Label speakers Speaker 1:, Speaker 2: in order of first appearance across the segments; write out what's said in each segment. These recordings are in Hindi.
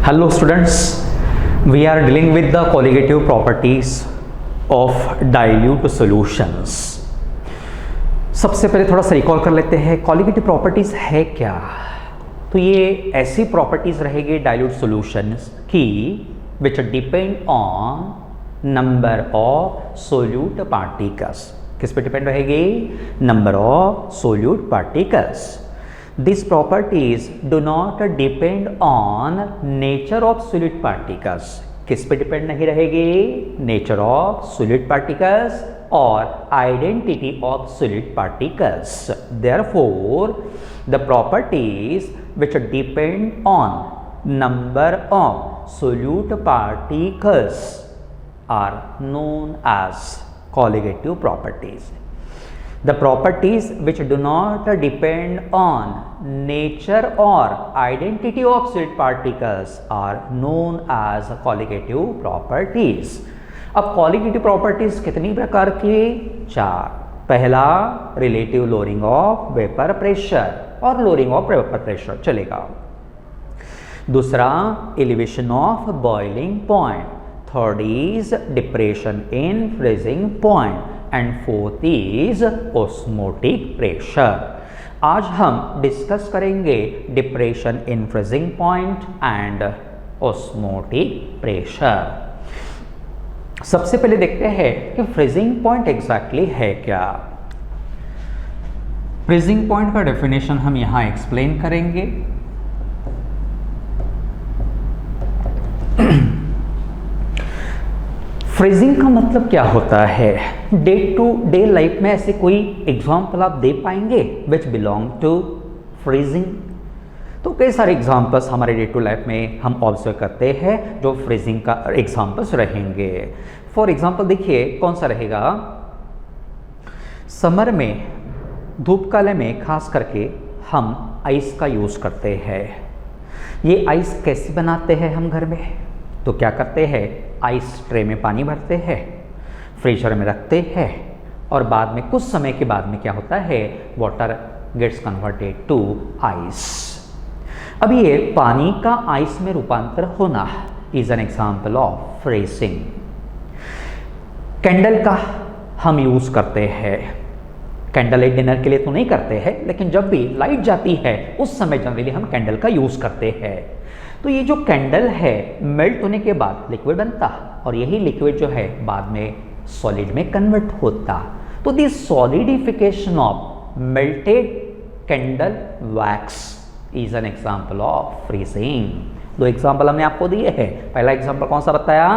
Speaker 1: Hello students, we are dealing with the colligative properties of dilute solutions. सबसे पहले थोड़ा सा रिकॉल कर लेते हैं कॉलिगेटिव प्रॉपर्टीज है क्या। तो ये ऐसी प्रॉपर्टीज रहेगी डाइल्यूट सॉल्यूशंस की विच depend on number of solute particles. किस पे डिपेंड रहेगी? Number of solute particles. These properties do not depend on nature of solute particles. किस पे डिपेंड नहीं रहेगी? नेचर ऑफ solute particles और identity of solute particles. Therefore, the properties which depend on number of solute particles are known as colligative properties. The properties which do not depend on nature or identity of solute particles are known as colligative properties. अब colligative properties कितनी प्रकार की? चार। पहला relative lowering of vapor pressure और lowering of vapor pressure चलेगा। दूसरा elevation of boiling point. Third is depression in freezing point. And fourth is osmotic pressure. आज हम डिस्कस करेंगे depression in freezing point and osmotic pressure. सबसे पहले देखते हैं कि फ्रीजिंग पॉइंट एग्जैक्टली है क्या। फ्रीजिंग पॉइंट का डेफिनेशन हम यहां एक्सप्लेन करेंगे। फ्रीजिंग का मतलब क्या होता है? डे टू डे लाइफ में ऐसे कोई एग्जाम्पल आप दे पाएंगे विच बिलोंग टू फ्रीजिंग? तो कई सारे एग्जाम्पल्स हमारे डे टू लाइफ में हम ऑब्जर्व करते हैं जो फ्रीजिंग का एग्जाम्पल्स रहेंगे। फॉर एग्जाम्पल देखिए कौन सा रहेगा। समर में धूप काले में खास करके हम आइस का यूज़ करते हैं। ये आइस कैसे बनाते हैं हम घर में? तो क्या करते हैं, आइस ट्रे में पानी भरते हैं, फ्रीजर में रखते हैं और बाद में कुछ समय के बाद में क्या होता है, water gets converted to ice. अब ये पानी का आइस में रूपांतर होना is an example of freezing. Candle का हम यूज करते हैं। कैंडल लाइट डिनर के लिए तो नहीं करते हैं, लेकिन जब भी लाइट जाती है उस समय जनरली हम कैंडल का यूज करते हैं। तो ये जो कैंडल है मेल्ट होने के बाद लिक्विड बनता और यही लिक्विड जो है बाद में सॉलिड में कन्वर्ट होता। तो this solidification of melted candle wax is an example of freezing. दो एग्जांपल हमने आपको दिए हैं। पहला एग्जांपल कौन सा बताया?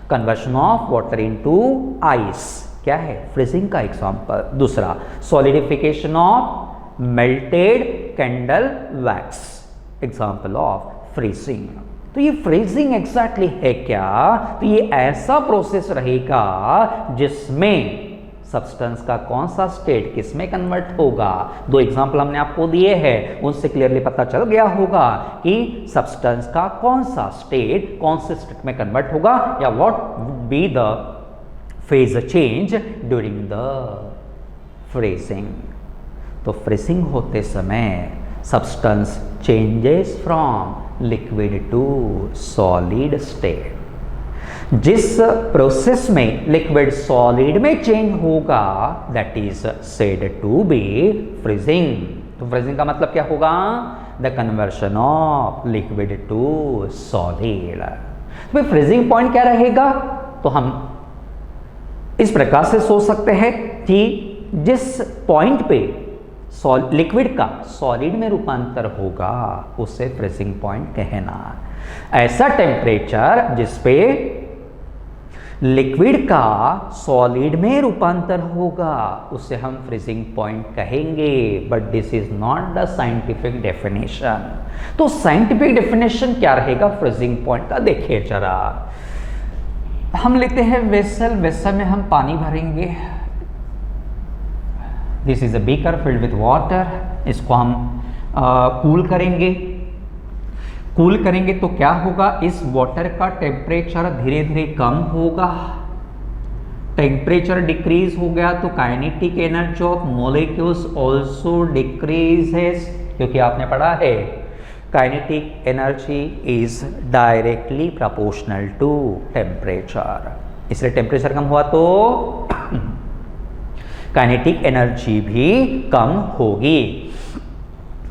Speaker 1: Conversion of water into ice, क्या है? फ्रीजिंग का एग्जांपल। दूसरा solidification of melted candle wax, example of freezing. तो ये फ्रीजिंग एग्जैक्टली है क्या? तो ये ऐसा प्रोसेस रहेगा जिसमें सब्सटेंस का कौन सा स्टेट किस में कन्वर्ट होगा। दो एग्जांपल हमने आपको दिए हैं, उनसे क्लियरली पता चल गया होगा कि सब्सटेंस का कौन सा स्टेट कौन से स्टेट में कन्वर्ट होगा या what would be the phase change during the freezing. तो फ्रीजिंग होते समय substance changes from liquid to solid state. जिस प्रोसेस में लिक्विड सॉलिड में चेंज होगा that is said to be freezing. तो फ्रीजिंग का मतलब क्या होगा? The conversion of liquid to solid. तो फ्रीजिंग पॉइंट क्या रहेगा? तो हम इस प्रकार से सोच सकते हैं कि जिस पॉइंट पे लिक्विड का सॉलिड में रूपांतर होगा उसे फ्रीजिंग पॉइंट कहना। ऐसा टेम्परेचर जिस पे लिक्विड का सॉलिड में रूपांतर होगा उसे हम फ्रीजिंग पॉइंट कहेंगे। But this is not the scientific definition. तो साइंटिफिक डेफिनेशन क्या रहेगा फ्रीजिंग पॉइंट का? देखिए जरा, हम लेते हैं वेसल में हम पानी भरेंगे। This is a beaker filled with water. इसको हम कूल करेंगे तो क्या होगा, इस वाटर का टेम्परेचर धीरे धीरे कम होगा। टेम्परेचर डिक्रीज हो गया तो kinetic energy of molecules also decreases, क्योंकि आपने पढ़ा है kinetic energy is directly proportional to temperature, इसलिए टेम्परेचर कम हुआ तो काइनेटिक एनर्जी भी कम होगी।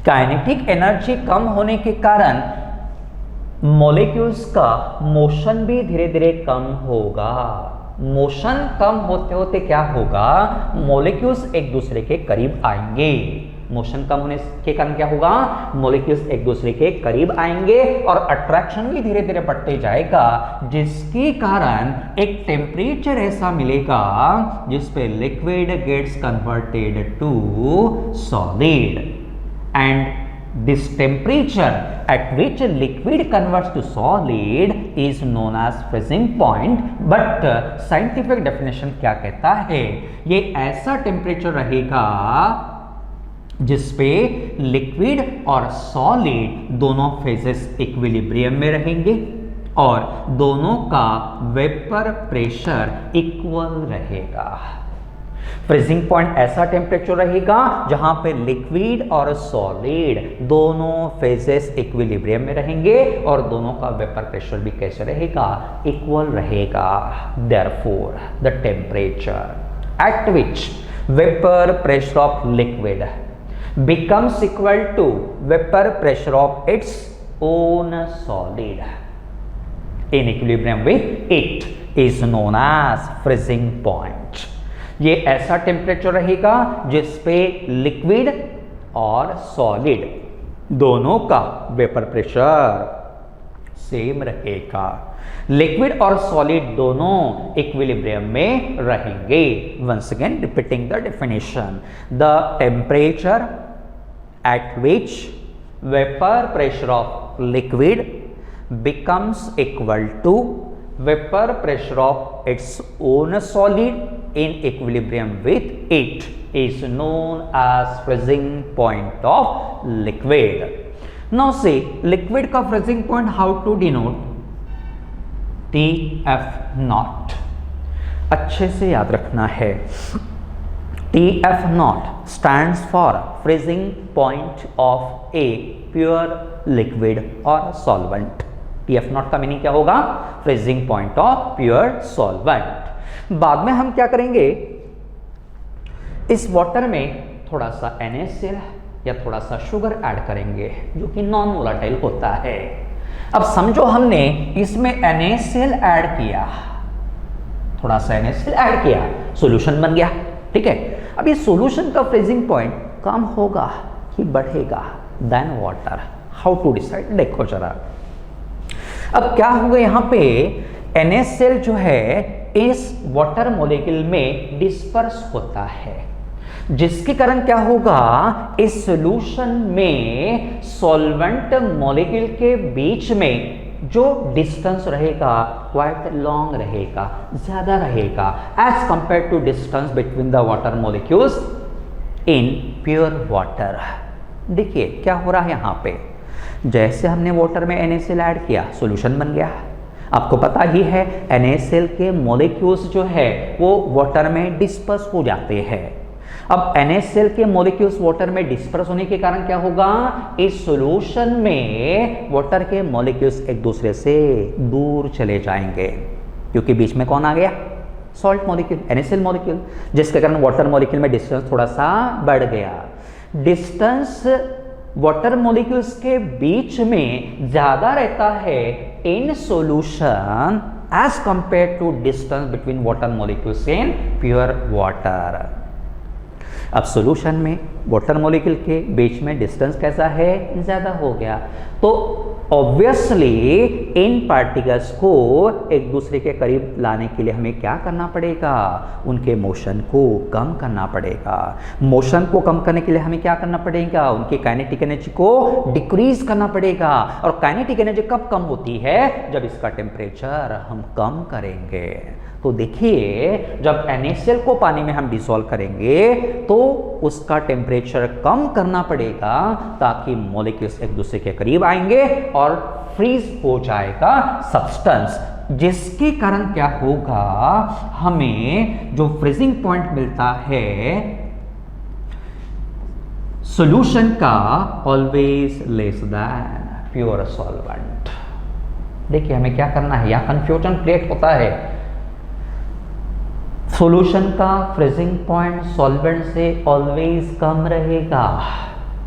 Speaker 1: काइनेटिक एनर्जी कम होने के कारण मॉलिक्यूल्स का मोशन भी धीरे धीरे कम होगा। मोशन कम होते होते क्या होगा, मॉलिक्यूल्स एक दूसरे के करीब आएंगे। मोशन कम होने के कारण क्या होगा, मॉलिक्यूल्स एक दूसरे के करीब आएंगे और अट्रैक्शन भी धीरे धीरे बढ़ते जाएगा, जिसके कारण एक टेम्परेचर ऐसा मिलेगा जिस पे liquid gets converted to solid, and this temperature at which liquid converts to solid is known as freezing point, but scientific definition क्या कहता है, ये ऐसा टेम्परेचर रहेगा जिसपे लिक्विड और सॉलिड दोनों फेजेस इक्विलिब्रियम में रहेंगे और दोनों का वेपर प्रेशर इक्वल रहेगा। फ्रीजिंग पॉइंट ऐसा टेम्परेचर रहेगा जहां पे लिक्विड और सॉलिड दोनों फेजेस इक्विलिब्रियम में रहेंगे और दोनों का वेपर प्रेशर भी कैसे रहेगा, इक्वल रहेगा। Therefore the temperature at which vapour pressure of liquid becomes equal to vapor pressure of its own solid in equilibrium with it is known as freezing point। ये ऐसा टेम्परेचर रहेगा जिस पे लिक्विड और सॉलिड दोनों का वेपर प्रेशर सेम रहेगा। लिक्विड और सॉलिड दोनों इक्विलिब्रियम में रहेंगे। Once again repeating the definition, the temperature at which vapor pressure of liquid becomes equal to vapor pressure of its own solid in equilibrium with it is known as freezing point of liquid। Now see liquid का freezing point how to denote, TF naught, अच्छे से याद रखना है। TF naught stands for freezing point of a pure liquid or solvent। TF naught का मीनिंग क्या होगा, freezing point of pure solvent। बाद में हम क्या करेंगे, इस वाटर में थोड़ा सा NaCl या थोड़ा सा शुगर ऐड करेंगे जो कि नॉन वोलाटाइल होता है। अब समझो हमने इसमें NaCl ऐड किया, थोड़ा सा NaCl ऐड किया, सॉल्यूशन बन गया, ठीक है। अब ये सॉल्यूशन का फ्रीजिंग पॉइंट कम होगा कि बढ़ेगा then water, how to decide, देखो जरा। अब क्या होगा, यहाँ पे NaCl जो है इस वाटर मॉलिक्यूल में डिस्पर्स होता है, जिसके कारण क्या होगा, इस सॉल्यूशन में सॉल्वेंट मॉलिक्यूल के बीच में जो डिस्टेंस रहेगा क्वाइट लॉन्ग रहेगा, ज्यादा रहेगा as compared to distance between the water molecules in pure water. देखिए क्या हो रहा है यहाँ पे, जैसे हमने वाटर में NaCl ऐड किया, सॉल्यूशन बन गया। आपको पता ही है NaCl के मॉलिक्यूल्स जो है वो वाटर में डिस्पर्स हो जाते हैं। अब NaCl के मॉलिक्यूल्स वाटर में डिस्पर्स होने के कारण क्या होगा, इस सॉल्यूशन में वाटर के मॉलिक्यूल्स एक दूसरे से दूर चले जाएंगे, क्योंकि बीच में कौन आ गया, सॉल्ट मॉलिक्यूल, NaCl मॉलिक्यूल, जिसके कारण वाटर मॉलिक्यूल में डिस्टेंस थोड़ा सा बढ़ गया। डिस्टेंस वाटर मॉलिक्यूल्स के बीच में ज्यादा रहता है in solution as compared to distance between water molecules in pure water. अब सॉल्यूशन में वाटर मॉलिक्यूल के बीच में डिस्टेंस कैसा है, ज़्यादा हो गया, तो ऑब्वियसली इन पार्टिकल्स को एक दूसरे के करीब लाने के लिए हमें क्या करना पड़ेगा, उनके मोशन को कम करना पड़ेगा। मोशन को कम करने के लिए हमें क्या करना पड़ेगा, उनकी काइनेटिक एनर्जी को डिक्रीज करना पड़ेगा। और काइनेटिक एनर्जी कब कम होती है, जब इसका टेम्परेचर हम कम करेंगे। तो देखिए जब NaCl को पानी में हम डिसॉल्व करेंगे तो उसका टेम्परेचर कम करना पड़ेगा ताकि मॉलिक्यूल्स एक दूसरे के करीब आएंगे और फ्रीज हो जाएगा सब्सटेंस, जिसके कारण क्या होगा, हमें जो फ्रीजिंग पॉइंट मिलता है सॉल्यूशन का always less than pure solvent. देखिए हमें क्या करना है, यहाँ कंफ्यूजन क्रिएट होता है। सॉल्यूशन का फ्रीजिंग पॉइंट सॉल्वेंट से ऑलवेज कम रहेगा।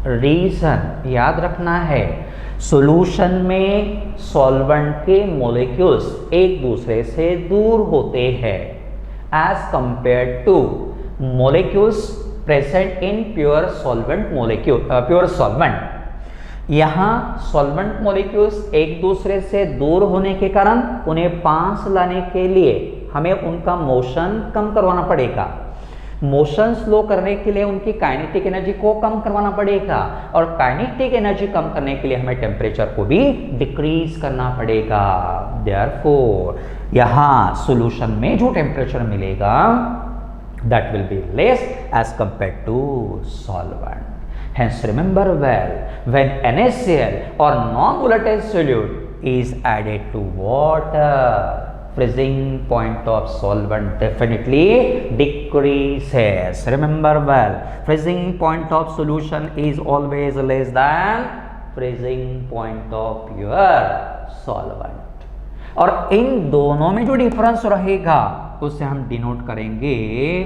Speaker 1: रीजन याद रखना है, सॉल्यूशन में सॉल्वेंट के मॉलिक्यूल्स एक दूसरे से दूर होते हैं as compared to molecules present in pure solvent pure solvent. यहाँ सॉल्वेंट मॉलिक्यूल्स एक दूसरे से दूर होने के कारण उन्हें पास लाने के लिए हमें उनका मोशन कम करवाना पड़ेगा। मोशन स्लो करने के लिए उनकी काइनेटिक एनर्जी को कम करवाना पड़ेगा, और काइनेटिक एनर्जी कम करने के लिए हमें टेम्परेचर को भी डिक्रीज करना पड़ेगा। देयरफॉर यहाँ सॉल्यूशन में जो टेम्परेचर मिलेगा that will be less as compared to solvent. Hence remember well, when NaCl or non-volatile solute is added to water, freezing point of solvent definitely decreases. Remember well, freezing point of solution is always less than freezing point of pure solvent. और इन दोनों में जो डिफरेंस रहेगा उसे हम डिनोट करेंगे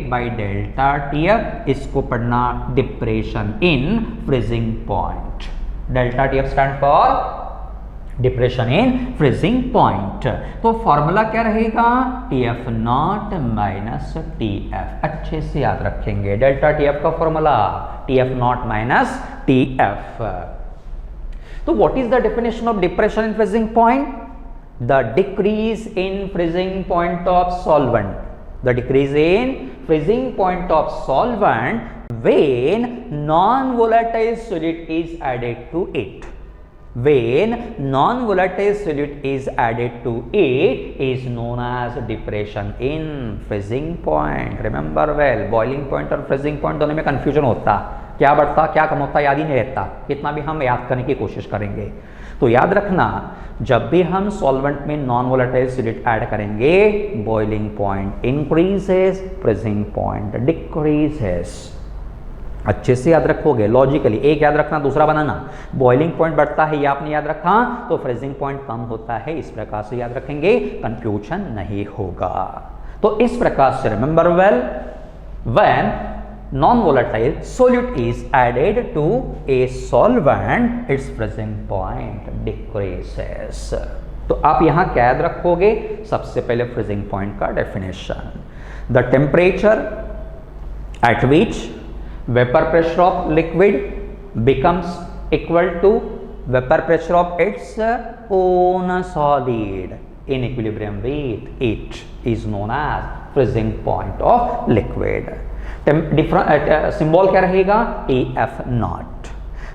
Speaker 1: बाय डेल्टा टीएफ। इसको पढ़ना depression in freezing point. Delta TF stand for depression in freezing point. तो फॉर्मूला क्या रहेगा, टीएफ नॉट माइनस टीएफ। अच्छे से याद रखेंगे डेल्टा टीएफ का formula TF not minus TF. तो what is the definition of depression in freezing point? The decrease in freezing point of solvent, the decrease in freezing point of solvent when non-volatile solute is added to it. When non-volatile solute is added to it is known as depression in freezing point. Remember well, boiling point और freezing point दोनों में confusion होता, क्या बढ़ता क्या कम होता याद ही नहीं रहता, कितना भी हम याद करने की कोशिश करेंगे। तो याद रखना, जब भी हम सॉल्वेंट में नॉन वोलेटाइल सॉल्यूट ऐड करेंगे, boiling point increases, freezing point decreases. अच्छे से याद रखोगे लॉजिकली, एक याद रखना दूसरा बनाना। बॉइलिंग पॉइंट बढ़ता है, ये आपने याद रखा, तो फ्रीजिंग पॉइंट कम होता है। इस प्रकार से याद रखेंगे, कंफ्यूजन नहीं होगा। तो इस प्रकार से remember well, when non-volatile solute is added to a solvent, its freezing point decreases. तो आप यहाँ क्या याद रखोगे, सबसे पहले freezing point का definition, the temperature at which vapor pressure of liquid becomes equal to vapor pressure of its own solid in equilibrium with it is known as freezing point of liquid. Symbol क्या रहेगा, टीएफ नॉट।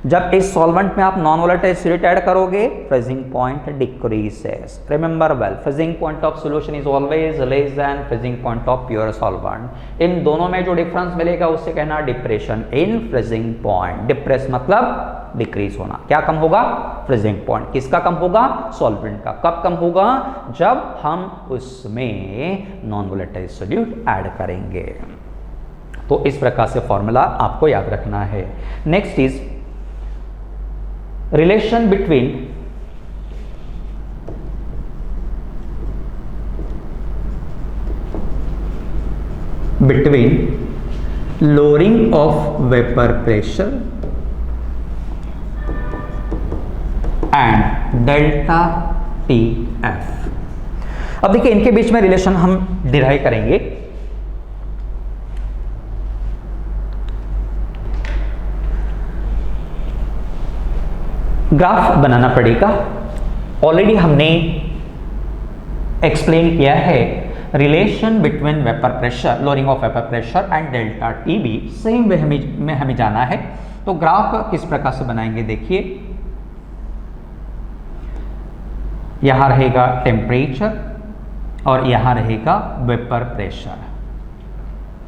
Speaker 1: जब इस सॉल्वेंट में आप नॉन वोलेटाइल सॉल्यूट ऐड करोगे, freezing point decreases. Remember well, freezing point of solution is always less than freezing point of pure solvent. इन दोनों में जो डिफरेंस मिलेगा उसे कहना depression in freezing point. Depress मतलब डिक्रीज होना। क्या कम होगा, फ्रीजिंग पॉइंट। किसका कम होगा, सॉल्वेंट का। कब कम होगा, जब हम उसमें नॉन वोलेटाइल सॉल्यूट ऐड करेंगे। तो इस प्रकार से फॉर्मूला आपको याद रखना है। Next is relation between lowering of vapour pressure and delta T F. अब देखिए इनके बीच में रिलेशन हम डिराइव करेंगे। ग्राफ बनाना पड़ेगा। ऑलरेडी हमने एक्सप्लेन किया है relation between vapour pressure, lowering of vapour pressure and delta T B. Same way में हमें जाना है। तो ग्राफ किस प्रकार से बनाएंगे, देखिए यहां रहेगा टेम्परेचर और यहां रहेगा vapour pressure.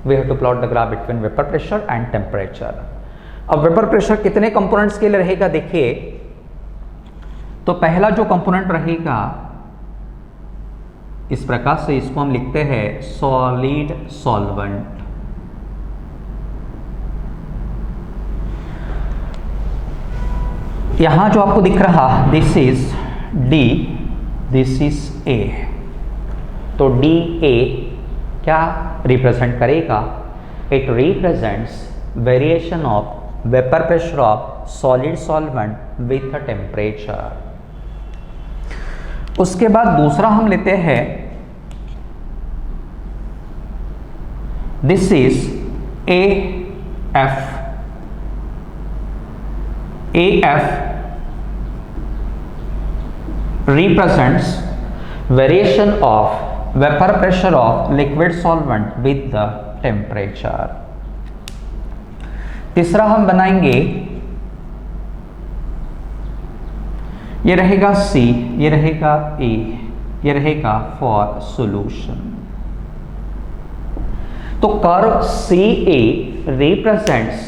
Speaker 1: We have to plot the graph between vapour pressure and temperature. अब वेपर प्रेशर कितने कंपोनेंट्स के लिए रहेगा, देखिए तो पहला जो कंपोनेंट रहेगा इस प्रकार से, इसको हम लिखते हैं सॉलिड सॉल्वेंट। यहां जो आपको दिख रहा this is D, this is a, तो डी ए क्या रिप्रेजेंट करेगा? It represents variation of vapour pressure of solid solvent with a temperature. उसके बाद दूसरा हम लेते हैं, this is A F, A F represents variation of vapor pressure of liquid solvent with the temperature। तीसरा हम बनाएंगे, ये रहेगा C, ये रहेगा E, ये रहेगा फॉर सॉल्यूशन। तो curve CA represents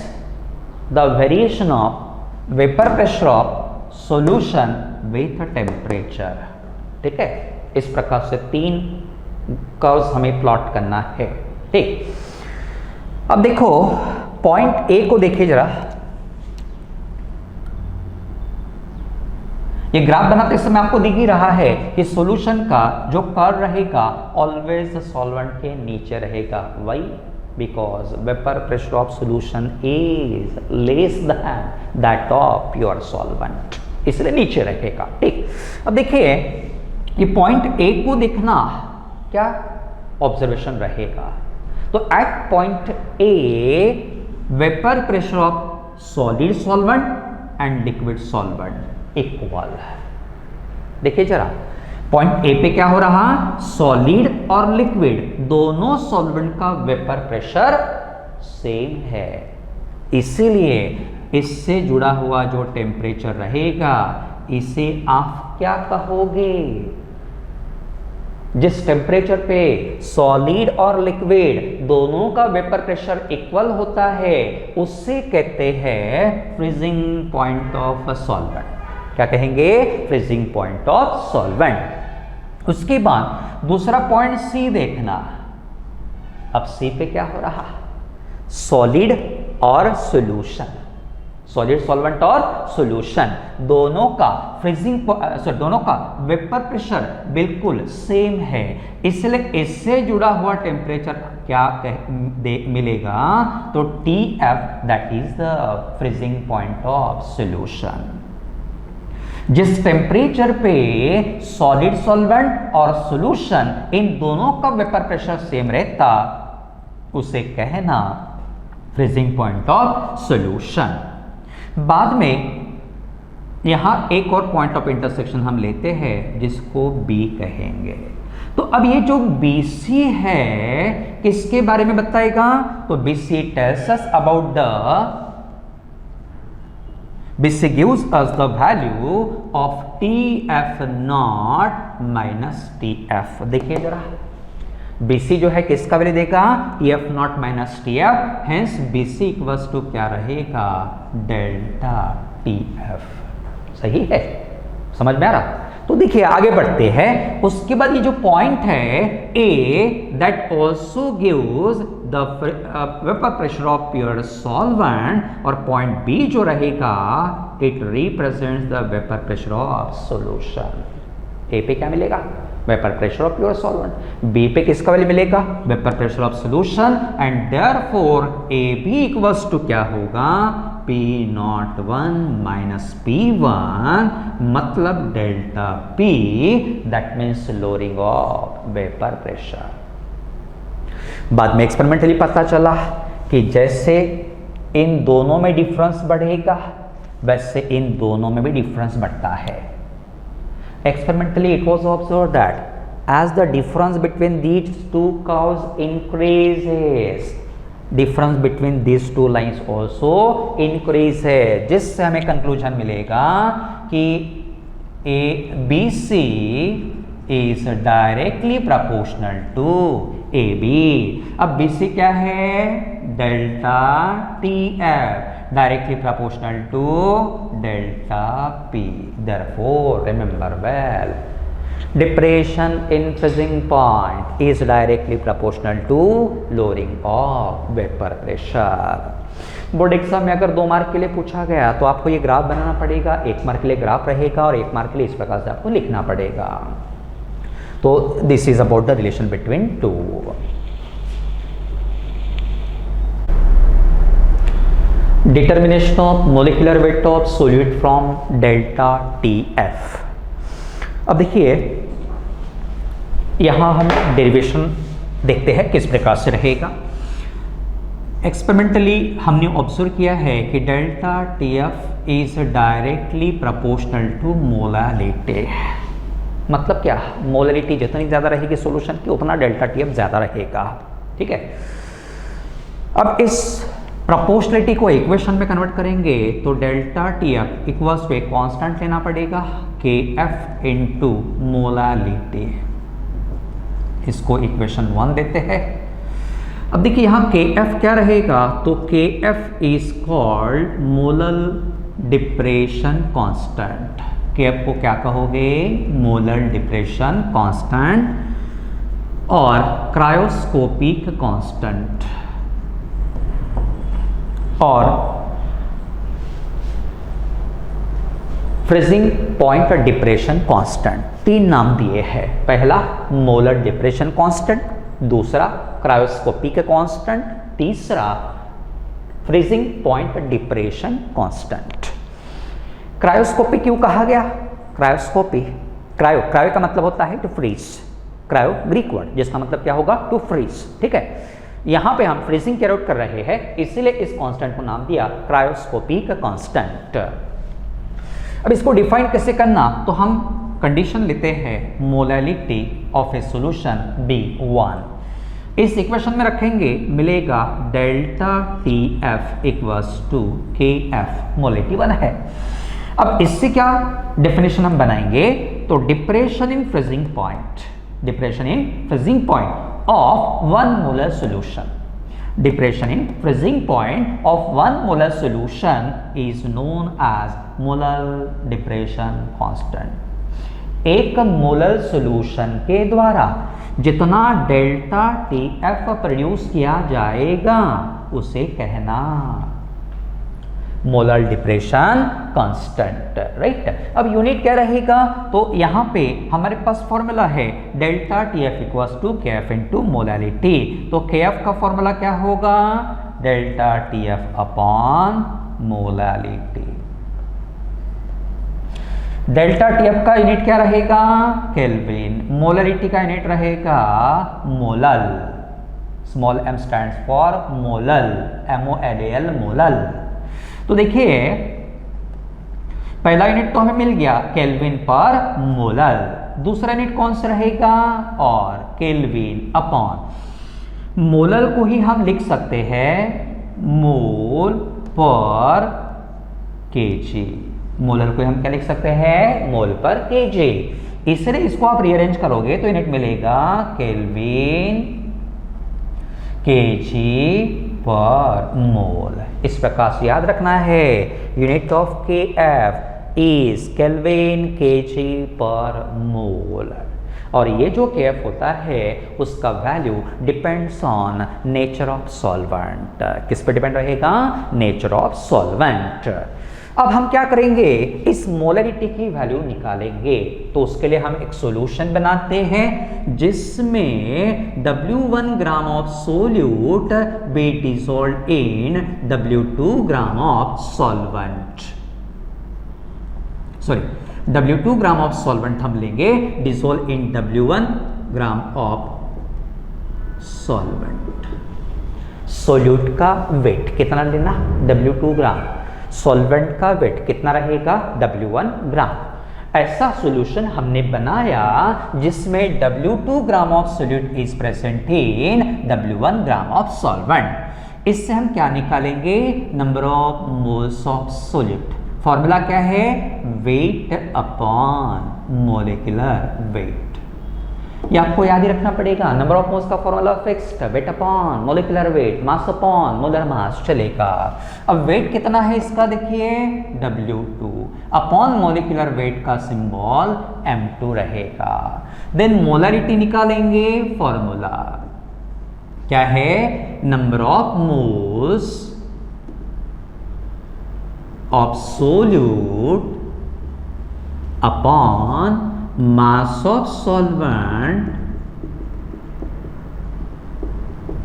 Speaker 1: the variation of vapor pressure of solution with temperature. ठीक है, इस प्रकार से 3 कर्व्स हमें प्लॉट करना है। ठीक, अब देखो पॉइंट ए को देखिए जरा, ये ग्राफ बनाते समय आपको दिख ही रहा है कि सॉल्यूशन का जो कर्व रहेगा ऑलवेज सॉल्वेंट के नीचे रहेगा। Why? Because vapour pressure of solution is less than that of your solvent, इसलिए नीचे रहेगा। ठीक, अब देखिए ये पॉइंट ए को देखना क्या ऑब्जर्वेशन रहेगा, तो at point A vapour pressure of solid solvent and liquid solvent equal. देखिए जरा पॉइंट ए पे क्या हो रहा, सॉलिड और लिक्विड दोनों सॉल्वेंट का वेपर प्रेशर सेम है, इसीलिए इससे जुड़ा हुआ जो टेम्परेचर रहेगा इसे आप क्या कहोगे? जिस टेम्परेचर पे सॉलिड और लिक्विड दोनों का वेपर प्रेशर इक्वल होता है उससे कहते हैं फ्रीजिंग पॉइंट ऑफ सॉल्वेंट। क्या कहेंगे? Freezing point of solvent. उसके बाद दूसरा पॉइंट सी देखना। अब सी पे क्या हो रहा, सॉलिड और सॉल्यूशन, सॉलिड सॉल्वेंट और सॉल्यूशन दोनों का फ्रीजिंग दोनों का वेपर प्रेशर बिल्कुल सेम है, इसलिए इससे जुड़ा हुआ टेम्परेचर क्या मिलेगा, तो TF that is the freezing point of solution. जिस टेम्परेचर पे सॉलिड सॉल्वेंट और सॉल्यूशन इन दोनों का वेपर प्रेशर सेम रहता उसे कहना फ्रीजिंग पॉइंट ऑफ सॉल्यूशन। बाद में यहां एक और पॉइंट ऑफ इंटरसेक्शन हम लेते हैं जिसको B कहेंगे। तो अब ये जो BC है किसके बारे में बताएगा, तो BC tells us about the BC gives us the value of TF naught minus TF। देखिए जरा BC जो है किसका वैल्यू देगा, TF not minus TF, hence BC equals to क्या रहेगा, डेल्टा TF। सही है, समझ में आ रहा? तो देखिए आगे बढ़ते हैं। उसके बाद ये जो पॉइंट है A that also gives the vapour pressure of pure solvent, और पॉइंट B जो रहेगा it represents the vapour pressure of solution. A पे क्या मिलेगा, vapour pressure of pure solvent, B पे किसका वैल्यू मिलेगा, vapour pressure of solution, and therefore AB equals to क्या होगा, P01 माइनस P1, मतलब delta P that means lowering of vapour pressure. बाद में एक्सपेरिमेंटली पता चला कि जैसे इन दोनों में डिफरेंस बढ़ेगा वैसे इन दोनों में भी डिफरेंस बढ़ता है। Experimentally, it was observed that as the difference between these two curves increases, difference between these two lines also increases, जिससे हमें conclusion मिलेगा कि BC is directly proportional to AB। अब BC क्या है, delta TF directly proportional to delta P। Therefore, remember well, depression in freezing point is directly proportional to lowering of vapor pressure। Board exam में अगर 2 मार्क के लिए पूछा गया तो आपको ये ग्राफ बनाना पड़ेगा, 1 मार्क के लिए ग्राफ रहेगा और 1 मार्क के लिए इस प्रकार से आपको लिखना पड़ेगा। तो this is about the relation between two. Determination of molecular weight of solute from delta TF। अब देखिए यहां हम डेरिवेशन देखते हैं किस प्रकार से रहेगा। एक्सपेरिमेंटली हमने ऑब्जर्व किया है कि delta TF is directly proportional to molarity. मतलब क्या, मोलारिटी जितनी ज़्यादा रहेगी सॉल्यूशन की उतना डेल्टा TF ज़्यादा रहेगा। ठीक है, अब इस प्रोपोर्शनलिटी को इक्वेशन में कन्वर्ट करेंगे तो डेल्टा TF इक्वल्स टू एक कांस्टेंट लेना पड़ेगा KF इनटू मोलारिटी। इसको इक्वेशन 1 देते हैं। अब देखिए यहाँ KF क्या रहेगा, तो KF is called molar depression constant. KF को क्या कहोगे, मोलर डिप्रेशन कांस्टेंट और क्रायोस्कोपिक कांस्टेंट और फ्रीजिंग पॉइंट डिप्रेशन कांस्टेंट। 3 नाम दिए हैं। पहला मोलर डिप्रेशन कांस्टेंट, दूसरा क्रायोस्कोपिक कांस्टेंट, तीसरा freezing point depression constant. Cryoscopy क्यों कहा गया, क्रायोस्कोपी, क्रायो का मतलब होता है to freeze, cryo Greek word जिसका मतलब क्या होगा, टू फ्रीज। ठीक है, यहां पे हम फ्रीजिंग कैरी आउट कर रहे हैं इसलिए इस कांस्टेंट को नाम दिया क्रायोस्कोपिक कांस्टेंट। अब इसको डिफाइन कैसे करना, तो हम कंडीशन लेते हैं molality of A solution B1 इस इक्वेशन में रखेंगे, मिलेगा delta TF equals to KF, molality 1 है। अब इससे क्या डेफिनेशन हम बनाएंगे, तो depression in freezing point, depression in freezing point of 1 molar solution, depression in freezing point of 1 molar solution is known as molar depression constant. एक मोलर सॉल्यूशन के द्वारा जितना डेल्टा TF प्रोड्यूस किया जाएगा उसे कहना मोलर डिप्रेशन कांस्टेंट, राइट। अब यूनिट क्या रहेगा, तो यहां पे हमारे पास फॉर्मूला है delta TF equals to KF into molality. तो KF का फॉर्मूला क्या होगा, delta TF upon molality. Delta TF का यूनिट क्या रहेगा, केल्विन। मोलैलिटी का यूनिट रहेगा molal, small m stands for molal, MOLAL, molal. तो देखिए पहला यूनिट तो हमें मिल गया केल्विन पर मोलर, दूसरा यूनिट कौन सा रहेगा, और केल्विन अपॉन मोलर को ही हम लिख सकते हैं मोल पर केजी। मोलर को हम क्या लिख सकते हैं, मोल पर केजी। इसलिए इसको आप रीअरेंज करोगे तो यूनिट मिलेगा केल्विन केजी पर मोल। इस प्रकार से याद रखना है, unit of KF is kelvin KG पर मोल। और ये जो KF होता है उसका value depends on nature of solvent. किस पे डिपेंड रहेगा, नेचर ऑफ सॉल्वेंट। अब हम क्या करेंगे, इस मोलैरिटी की वैल्यू निकालेंगे। तो उसके लिए हम एक सॉल्यूशन बनाते हैं जिसमें W1 gram of solute B dissolved in W2 gram of solvent, sorry W2 gram of solvent हम लेंगे dissolve in W1 gram of solvent. Solute का वेट कितना लेना, W2 ग्राम, सॉल्वेंट का वेट कितना रहेगा, W1 ग्राम। ऐसा सॉल्यूशन हमने बनाया जिसमें W2 gram of solute is present in W1 gram of solvent. इससे हम क्या निकालेंगे, number of moles of solute. Formula क्या है, वेट अपॉन मोलिकुलर वेट। ये आपको याद ही रखना पड़ेगा। नंबर ऑफ मोल्स का formula fixed, wait upon molecular wait, mass upon molar mass चलेगा। अब वेट कितना है इसका, देखिए W2 अपॉन मोलिकुलर वेट का सिंबल M2 रहेगा। देन मोलरिटी निकालेंगे, फॉर्मूला क्या है, number of moles of solute upon mass of solvent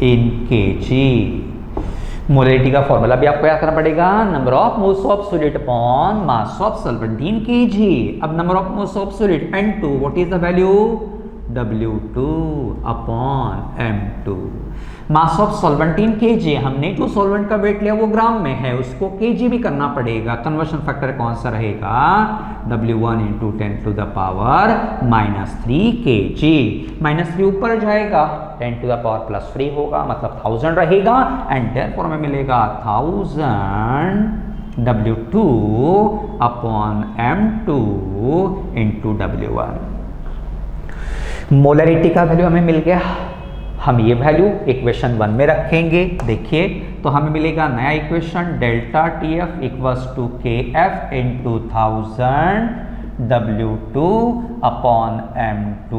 Speaker 1: in KG. Molarity का फॉर्मूला भी आपको याद करना पड़ेगा, number of moles of solute upon mass of solvent in KG. अब number of moles of solute N2, what is the value? W2 upon M2। Mass of solvent in KG, हमने जो सॉल्वेंट का वेट लिया वो ग्राम में है, उसको केजी भी करना पड़ेगा। कन्वर्शन फैक्टर कौन सा रहेगा? W1 into 10 to the power -3 kg। -3 ऊपर जाएगा, 10 टू द पावर +3 होगा, मतलब 1000 रहेगा। एंड देयरफॉर हमें मिलेगा 1000 W2 upon M2 into W1। Molarity का वैल्यू हमें मिल गया। हम ये वैल्यू इक्वेशन 1 में रखेंगे। देखिए तो हमें मिलेगा नया equation, delta TF equals to KF into 1000 W2 upon M2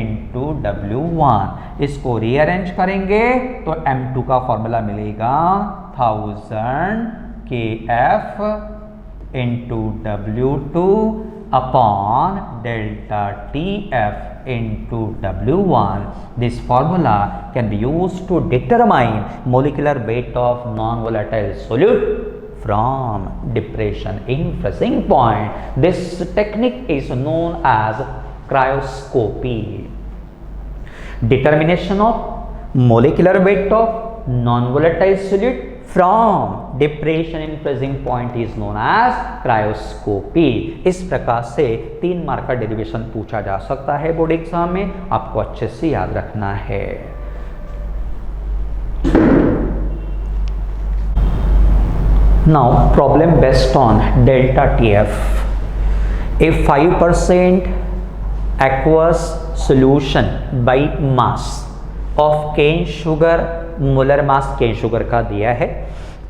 Speaker 1: into W1। इसको रीअरेंज करेंगे तो M2 का फॉर्मूला मिलेगा 1000 KF into W2 upon delta TF into W1. This formula can be used to determine molecular weight of non-volatile solute from depression in freezing point. This technique is known as cryoscopy. Determination of molecular weight of non-volatile solute from depression in freezing point is known as cryoscopy. इस प्रकार से 3 मार्क का डेरिवेशन पूछा जा सकता है बोर्ड एग्जाम में, आपको अच्छे से याद रखना है। Now problem based on delta TF. A 5% aqueous solution by mass of cane sugar, molar mass cane sugar का दिया है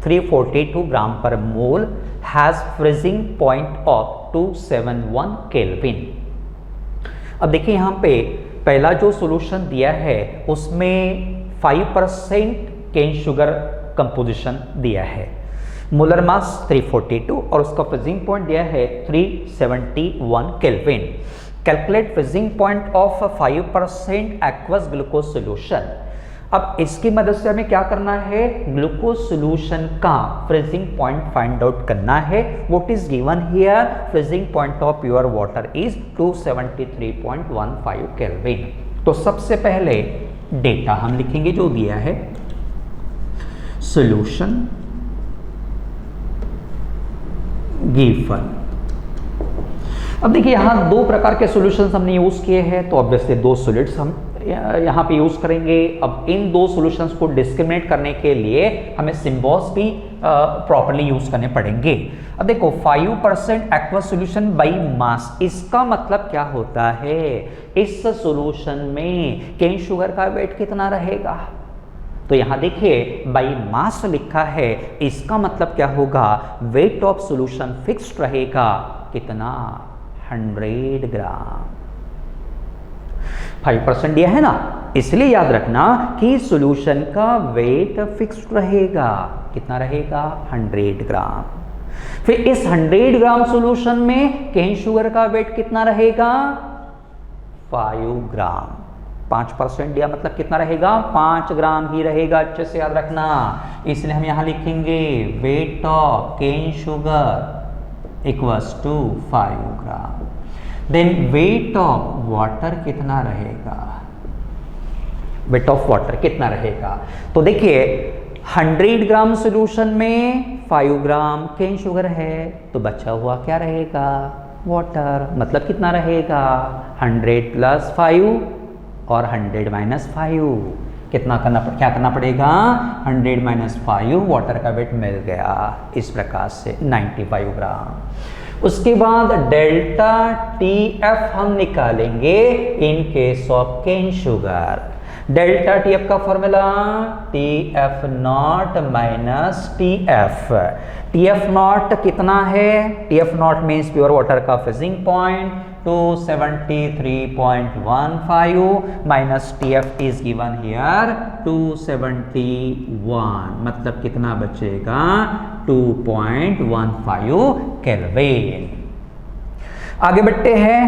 Speaker 1: 342 ग्राम पर mole, has freezing point of 271 kelvin. अब देखिए यहाँ पे पहला जो सॉल्यूशन दिया है उसमें 5% केन शुगर कंपोजिशन दिया है, मोलर मास 342 और उसका फ्रीजिंग पॉइंट दिया है 371 kelvin. Calculate freezing point of 5% aqueous glucose solution. अब इसकी मदद से हमें क्या करना है? ग्लूकोज सॉल्यूशन का फ्रीजिंग पॉइंट फाइंड आउट करना है। What is given here? Freezing point of pure water is 273.15 kelvin. तो सबसे पहले डेटा हम लिखेंगे जो दिया है, सॉल्यूशन गिवन। अब देखिए यहाँ 2 प्रकार के सॉल्यूशंस हमने यूज किए हैं, तो ऑब्वियसली 2 सॉलिड्स हम यहाँ पे यूज करेंगे। अब इन 2 सॉल्यूशंस को डिस्क्रिमिनेट करने के लिए हमें सिंबल्स भी प्रॉपर्ली यूज करने पड़ेंगे। अब देखो 5% एक्वस सॉल्यूशन बाय मास, इसका मतलब क्या होता है? इस सॉल्यूशन में केन शुगर का वेट कितना रहेगा? तो यहाँ देखिए बाय मास लिखा है, इसका मतलब क्या होगा? वेट ऑफ सॉल्यूशन फिक्स्ड रहेगा, कितना? 100 ग्राम। 5% दिया है ना, इसलिए याद रखना कि सॉल्यूशन का वेट फिक्स्ड रहेगा, कितना रहेगा? 100 ग्राम। फिर इस 100 ग्राम सॉल्यूशन में केन शुगर का वेट कितना रहेगा? 5 ग्राम। 5% दिया मतलब कितना रहेगा? 5 ग्राम ही रहेगा, अच्छे से याद रखना। इसलिए हम यहां लिखेंगे weight of cane sugar equals to 5 ग्राम। देन वेट ऑफ वाटर कितना रहेगा? वेट ऑफ वाटर कितना रहेगा? तो देखिए 100 ग्राम सॉल्यूशन में 5 ग्राम केन शुगर है, तो बचा हुआ क्या रहेगा? वाटर। मतलब कितना रहेगा? 100 + 5 और 100 - 5। कितना क्या करना पड़ेगा? 100 - 5, वाटर का वेट मिल गया। इस प्रकार से 95 ग्राम। उसके बाद डेल्टा TF हम निकालेंगे in case of cane sugar. Delta TF का formula TF0 - TF। TF naught कितना है? TF naught means pure water का freezing point 273.15 minus TF is given here 271, मतलब कितना बचेगा? 2.15 केल्विन। आगे बढ़ते हैं,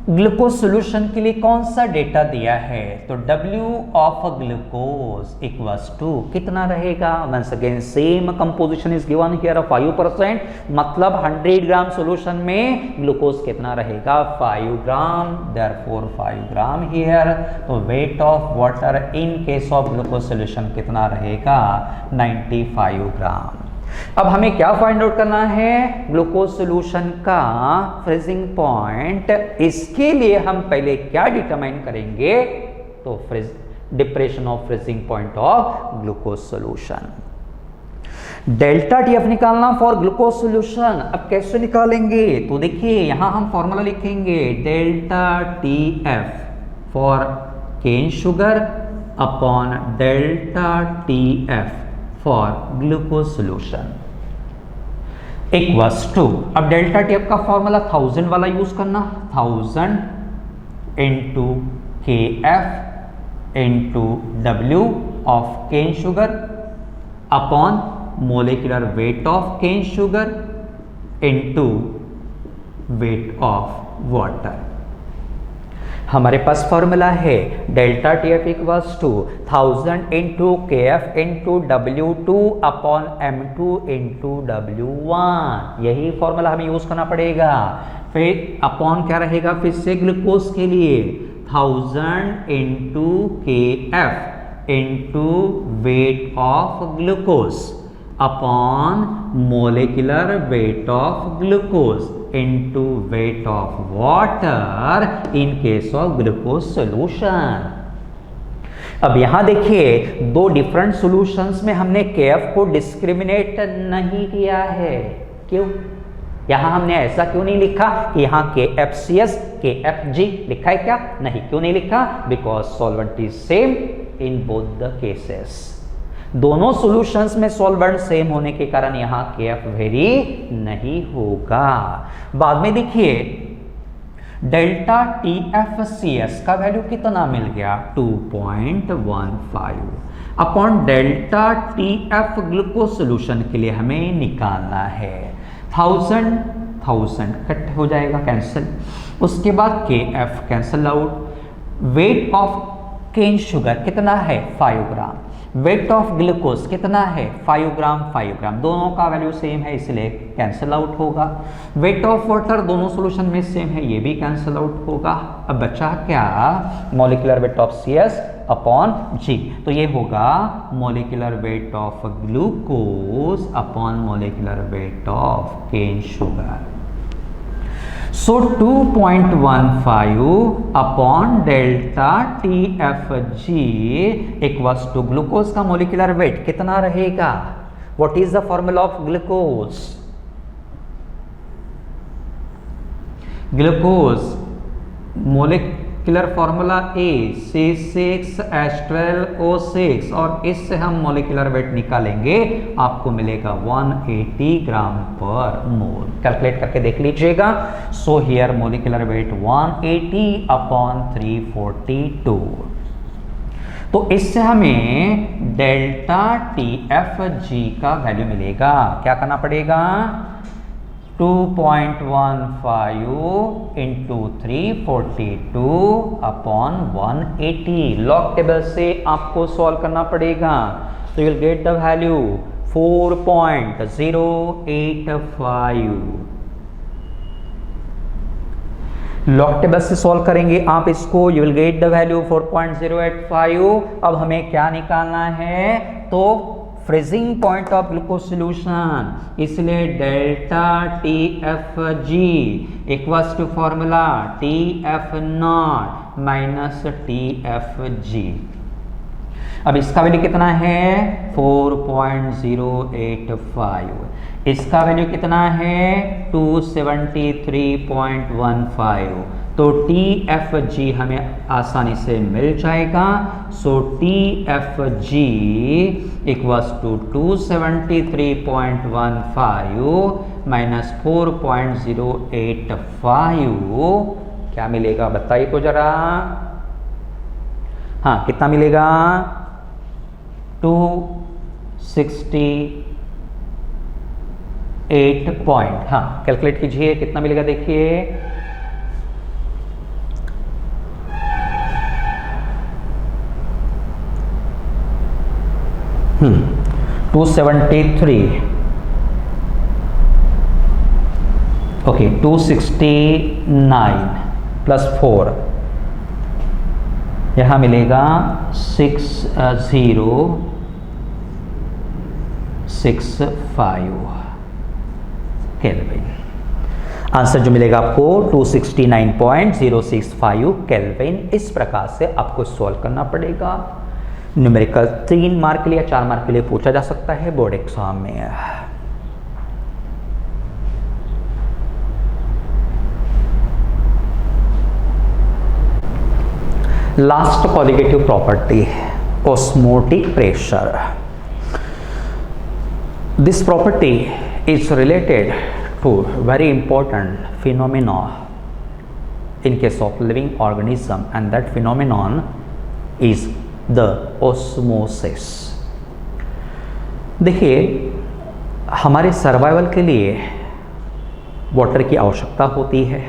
Speaker 1: ग्लूकोज सॉल्यूशन के लिए कौन सा डेटा दिया है? तो W of glucose equals to कितना रहेगा? Once again same composition is given here 5%, मतलब 100 ग्राम सॉल्यूशन में ग्लूकोज कितना रहेगा? 5 ग्राम, देयरफॉर 5 ग्राम हियर। तो wait of water in case of glucose solution कितना रहेगा? 95 ग्राम। अब हमें क्या फाइंड आउट करना है? ग्लूकोज सॉल्यूशन का फ्रीजिंग पॉइंट। इसके लिए हम पहले क्या डिटरमाइन करेंगे? तो depression of freezing point of glucose solution. Delta TF निकालना फॉर ग्लूकोज सॉल्यूशन। अब कैसे निकालेंगे? तो देखिए यहां हम फॉर्मूला लिखेंगे delta TF for cane sugar upon delta TF for glucose solution equals to, अब डेल्टा टीएफ का फॉर्मूला 1000 वाला यूज करना, 1000 into K F into W of cane sugar upon molecular weight of cane sugar into weight of water. हमारे पास फॉर्मूला है delta TF equals to 1000 into K F into W2 upon M2 into W1। यही फॉर्मूला हमें यूज करना पड़ेगा। फिर अपॉन क्या रहेगा? फिर से ग्लूकोज के लिए 1000 into K F into weight of glucose upon molecular weight of glucose into weight of water in case of glucose solution। अब यहां देखिए दो डिफरेंट सॉल्यूशंस में हमने KF को डिस्क्रिमिनेट नहीं किया है। क्यों? यहां हमने ऐसा क्यों नहीं लिखा कि यहां KFCS KFG लिखा है क्या? नहीं, क्यों नहीं लिखा? Because solvent is same in both the cases. दोनों सॉल्यूशंस में सॉल्वेंट सेम होने के कारण यहां KF वेरी नहीं होगा। बाद में देखिए डेल्टा TFCS का वैल्यू कितना मिल गया? 2.15 upon delta TF glucose solution के लिए हमें निकालना है 1000 कट हो जाएगा, कैंसिल। उसके बाद KF cancel out. Weight of cane sugar कितना है? 5 ग्राम। वेट ऑफ ग्लूकोज कितना है? 5 ग्राम। दोनों का वैल्यू सेम है इसलिए कैंसिल आउट होगा। वेट ऑफ वाटर दोनों सॉल्यूशन में सेम है, ये भी कैंसिल आउट होगा। अब बचा क्या? Molecular weight of CS upon G। तो ये होगा molecular weight of glucose upon molecular weight of cane sugar. So 2.15 upon delta TFG equals to glucose का मोलिकुलर वेट कितना रहेगा? What is the formula of glucose? Glucose molecular formula A C6H12O6 और इससे हम मोलिकुलर वेट निकालेंगे, आपको मिलेगा 180 ग्राम पर मोल। कैलकुलेट करके देख लीजिएगा। So here molecular weight 180 upon 342। तो इससे हमें डेल्टा TFG का वैल्यू मिलेगा। क्या करना पड़ेगा? 2.15 इंटू 342 अपॉन 180। लॉग टेबल से आपको सॉल्व करना पड़ेगा। तो you will get the value 4.085। Log table से सॉल्व करेंगे आप इसको, you will get the value 4.085। अब हमें क्या निकालना है? तो freezing point of glucose solution, इसलिए delta TFG equals to formula TF not minus TFG। अब इसका वैल्यू कितना है? 4.085। इसका वैल्यू कितना है? 273.15। तो TFG हमें आसानी से मिल जाएगा। सो TFG इक्वल्स टू 273.15 माइनस 4.085 क्या मिलेगा बताइए तो जरा। हाँ कितना मिलेगा 268 पॉइंट, हाँ कैलकुलेट कीजिए कितना मिलेगा देखिए 273 ओके 269 प्लस 4 यहाँ मिलेगा 6065 केल्विन। आंसर जो मिलेगा आपको 269.065 केल्विन। इस प्रकार से आपको सॉल्व करना पड़ेगा। न्यूमेरिकल 3 मार्क के लिए या 4 मार्क के लिए पूछा जा सकता है बोर्ड एग्जाम में। Last colligative property osmotic pressure. This property is related to very important phenomena in case of living organism, and that phenomenon is the osmosis। देखिए हमारे सर्वाइवल के लिए वाटर की आवश्यकता होती है,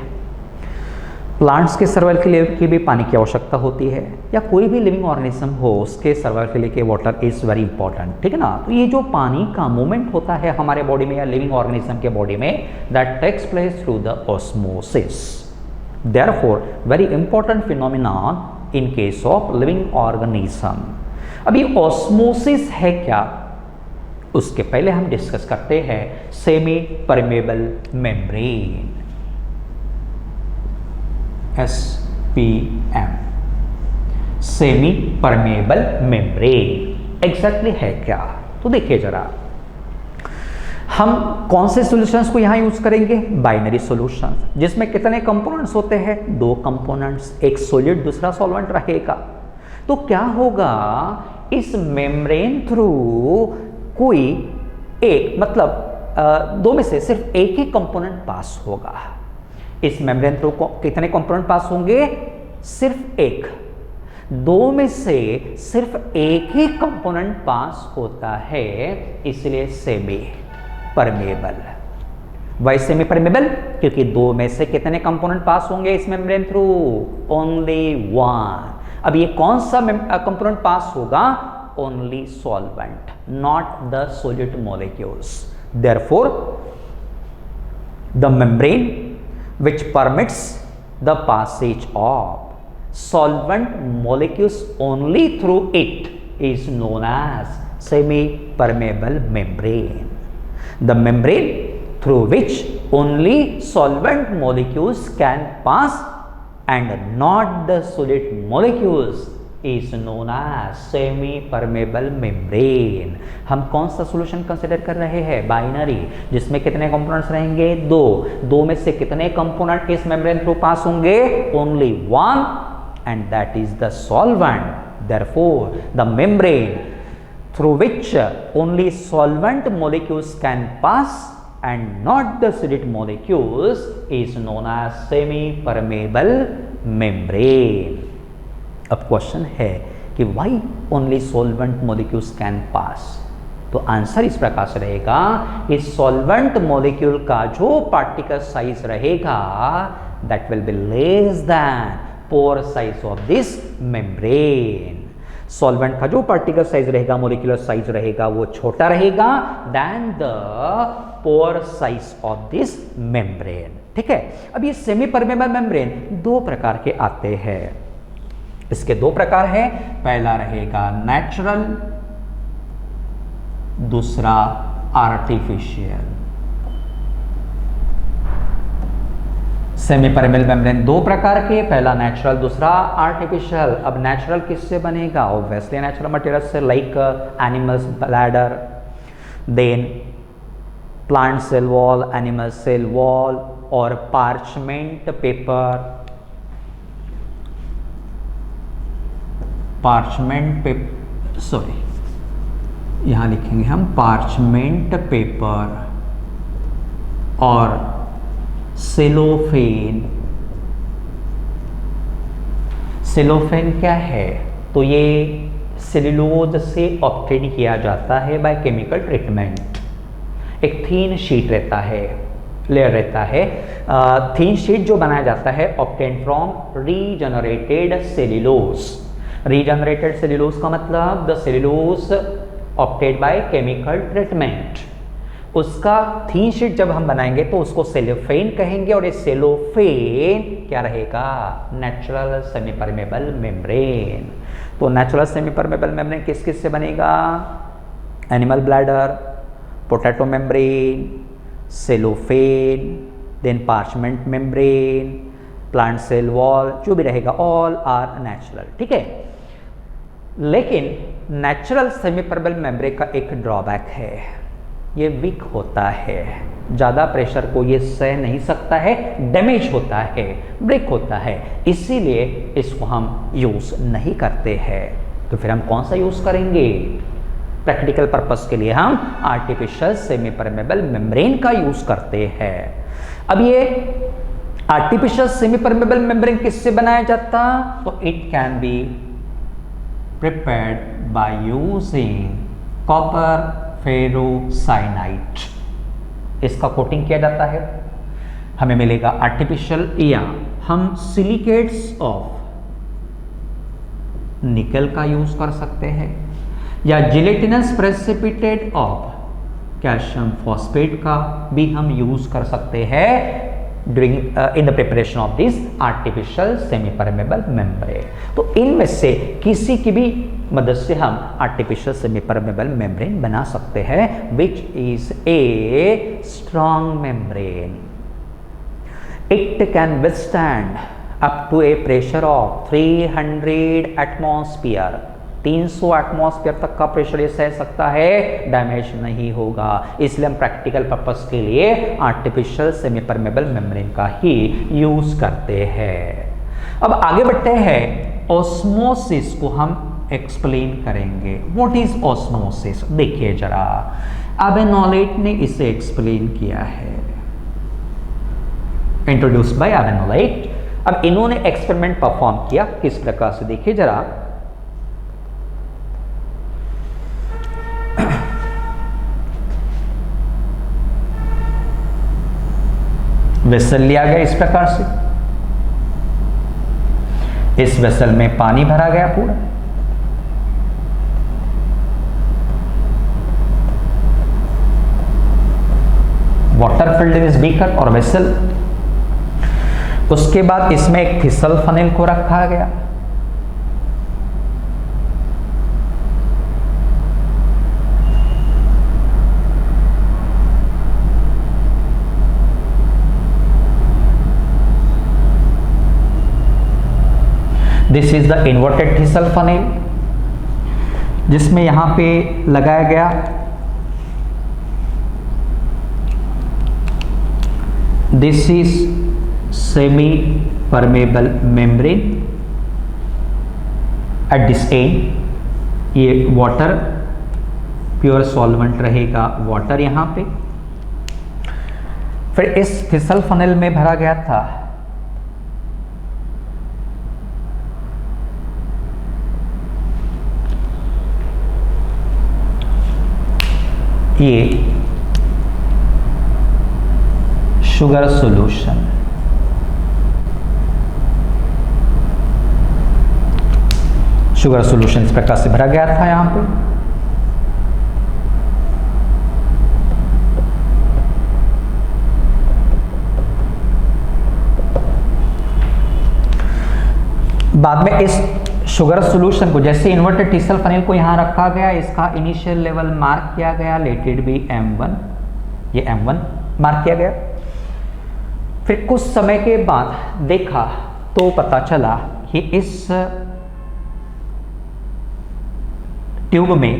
Speaker 1: प्लांट्स के सर्वाइवल के लिए भी पानी की आवश्यकता होती है, या कोई भी लिविंग ऑर्गेनिज्म हो उसके सर्वाइवल के लिए के वाटर इज़ वेरी इंपॉर्टेंट, ठीक है ना। तो ये जो पानी का मूवमेंट होता है हमारे बॉडी में या लिविंग ऑर्गेनिज्म के बॉडी में, that takes place through the osmosis. Therefore very important phenomenon in case of living organism. अब ये ऑस्मोसिस है क्या, उसके पहले हम डिस्कस करते हैं semi permeable membrane SPM, semi permeable membrane exactly है क्या। तो देखिए जरा हम कौन से सॉल्यूशंस को यहां यूज करेंगे, बाइनरी सॉल्यूशंस जिसमें कितने कंपोनेंट्स होते हैं, 2 कंपोनेंट्स, एक सॉलिड दूसरा सॉल्वेंट रहेगा। तो क्या होगा इस मेम्ब्रेन थ्रू कोई एक मतलब 2 में से सिर्फ एक ही कंपोनेंट पास होगा। इस मेम्ब्रेन थ्रू कितने कंपोनेंट पास होंगे, सिर्फ एक। 2 में से सिर्फ एक ही कंपोनेंट पास होता है, इसलिए semi permeable. Why semi permeable, क्योंकि 2 में से कितने कंपोनेंट पास होंगे इस मेम्ब्रेन थ्रू, ओनली 1। अब ये कौन सा कंपोनेंट पास होगा, only solvent, not the solid molecules. Therefore the membrane which permits the passage of solvent molecules only through it is known as semi-permeable membrane. The membrane through which only solvent molecules can pass and not the solid molecules is known as semi-permeable membrane। हम कौन सा सॉल्यूशन कंसिडर कर रहे हैं, बाइनरी, जिसमें कितने कंपोनेंट्स रहेंगे, 2 में से कितने कंपोनेंट इस मेम्ब्रेन थ्रू पास होंगे, only 1, and that is the solvent. Therefore the membrane through which only solvent molecules can pass and not the solid molecules is known as semi-permeable membrane। अब क्वेश्चन है कि why only solvent molecules can pass। तो आंसर इस प्रकार से रहेगा, इस सॉल्वेंट मॉलिक्यूल का जो पार्टिकल साइज रहेगा that will be less than pore size of this membrane. Solvent का जो पार्टिकल साइज रहेगा, मॉलिक्यूलर साइज रहेगा, वो छोटा रहेगा than the pore size of this membrane, ठीक है। अब ये सेमी परमेबल मेम्ब्रेन 2 प्रकार के आते हैं। इसके 2 प्रकार हैं, पहला रहेगा नेचुरल, दूसरा आर्टिफिशियल। सेमी परमेबल मेम्ब्रेन 2 प्रकार के, पहला नेचुरल, दूसरा आर्टिफिशियल। अब नेचुरल किससे बनेगा, ऑब्वियसली नेचुरल मटेरियल से, like animals bladder, then plant cell wall, animal cell wall, और parchment paper, parchment paper, sorry यहाँ लिखेंगे हम पार्चमेंट पेपर और सेलोफेन। सेलोफेन क्या है? तो ये सेल्यूलोज से ऑब्टेन किया जाता है बाय केमिकल ट्रीटमेंट। एक थीन शीट रहता है, लेयर रहता है, थीन शीट जो बनाया जाता है obtain from regenerated cellulose. Regenerated cellulose का मतलब the cellulose obtain by chemical treatment. उसका थीन शीट जब हम बनाएंगे तो उसको सेलोफेन कहेंगे, और ये सेलोफेन क्या रहेगा? Natural semi permeable membrane. तो नेचुरल सेमी परमेबल मेम्ब्रेन किस किस से बनेगा? Animal bladder, potato membrane, cellophane, then parchment membrane, plant cell wall, जो भी रहेगा ऑल आर नेचुरल। ठीक है, लेकिन नेचुरल सेमी परमेबल मेम्ब्रेन का एक ड्रॉबैक है, ये वीक होता है, ज़्यादा प्रेशर को ये सह नहीं सकता है, डैमेज होता है, ब्रेक होता है, इसीलिए इसको हम यूज़ नहीं करते हैं। तो फिर हम कौन सा यूज़ करेंगे? प्रैक्टिकल पर्पस के लिए हम आर्टिफिशियल सेमी परमेबल मेम्ब्रेन का यूज़ करते हैं। अब ये आर्टिफिशियल सेमी परमेबल मेम्ब्रेन किससे बनाया जाता? तो it can be prepared by using copper ferrocyanide. इसका कोटिंग किया जाता है, हमें मिलेगा आर्टिफिशियल, या हम सिलिकेट्स ऑफ निकल का यूज कर सकते हैं, या gelatinous precipitate of calcium phosphate का भी हम यूज कर सकते हैं during in the preparation of this artificial semi permeable membrane. तो इनमें से किसी की भी मदद से हम आर्टिफिशियल सेमी परमेबल मेम्ब्रेन बना सकते हैं, which is a strong membrane. It can withstand up to a pressure of 300 atmosphere. 300 atmosphere तक का प्रेशर ये सह सकता है, डैमेज नहीं होगा। इसलिए हम प्रैक्टिकल पर्पस के लिए आर्टिफिशियल सेमी परमेबल मेम्ब्रेन का ही यूज करते हैं। अब आगे बढ़ते हैं, ऑस्मोसिस को हम एक्सप्लेन करेंगे। What is osmosis? देखिए जरा, एबेनोलेट ने इसे एक्सप्लेन किया है, इंट्रोड्यूस बाय एबेनोलेट। अब इन्होंने एक्सपेरिमेंट परफॉर्म किया, किस प्रकार से देखिए जरा। वेसल लिया गया इस प्रकार से, इस वेसल में पानी भरा गया पूरा, water filled in this beaker और वेसल। उसके बाद इसमें एक फिसल फनेल को रखा गया, दिस इज द इन्वर्टेड फिसल फनेल, जिसमें यहां पे लगाया गया this is semi permeable membrane. At this and ये वाटर, प्योर सॉल्वेंट रहेगा वाटर यहां पे। फिर इस फिसल फनेल में भरा गया था ये शुगर सॉल्यूशन। शुगर सॉल्यूशन इस प्रकार से भरा गया था यहां पे। बाद में इस शुगर सॉल्यूशन को, जैसे इन्वर्टेड फिसल फनेल को यहां रखा गया, इसका इनिशियल लेवल मार्क किया गया, लेट इट बी M1, ये M1 मार्क किया गया। फिर कुछ समय के बाद देखा तो पता चला कि इस ट्यूब में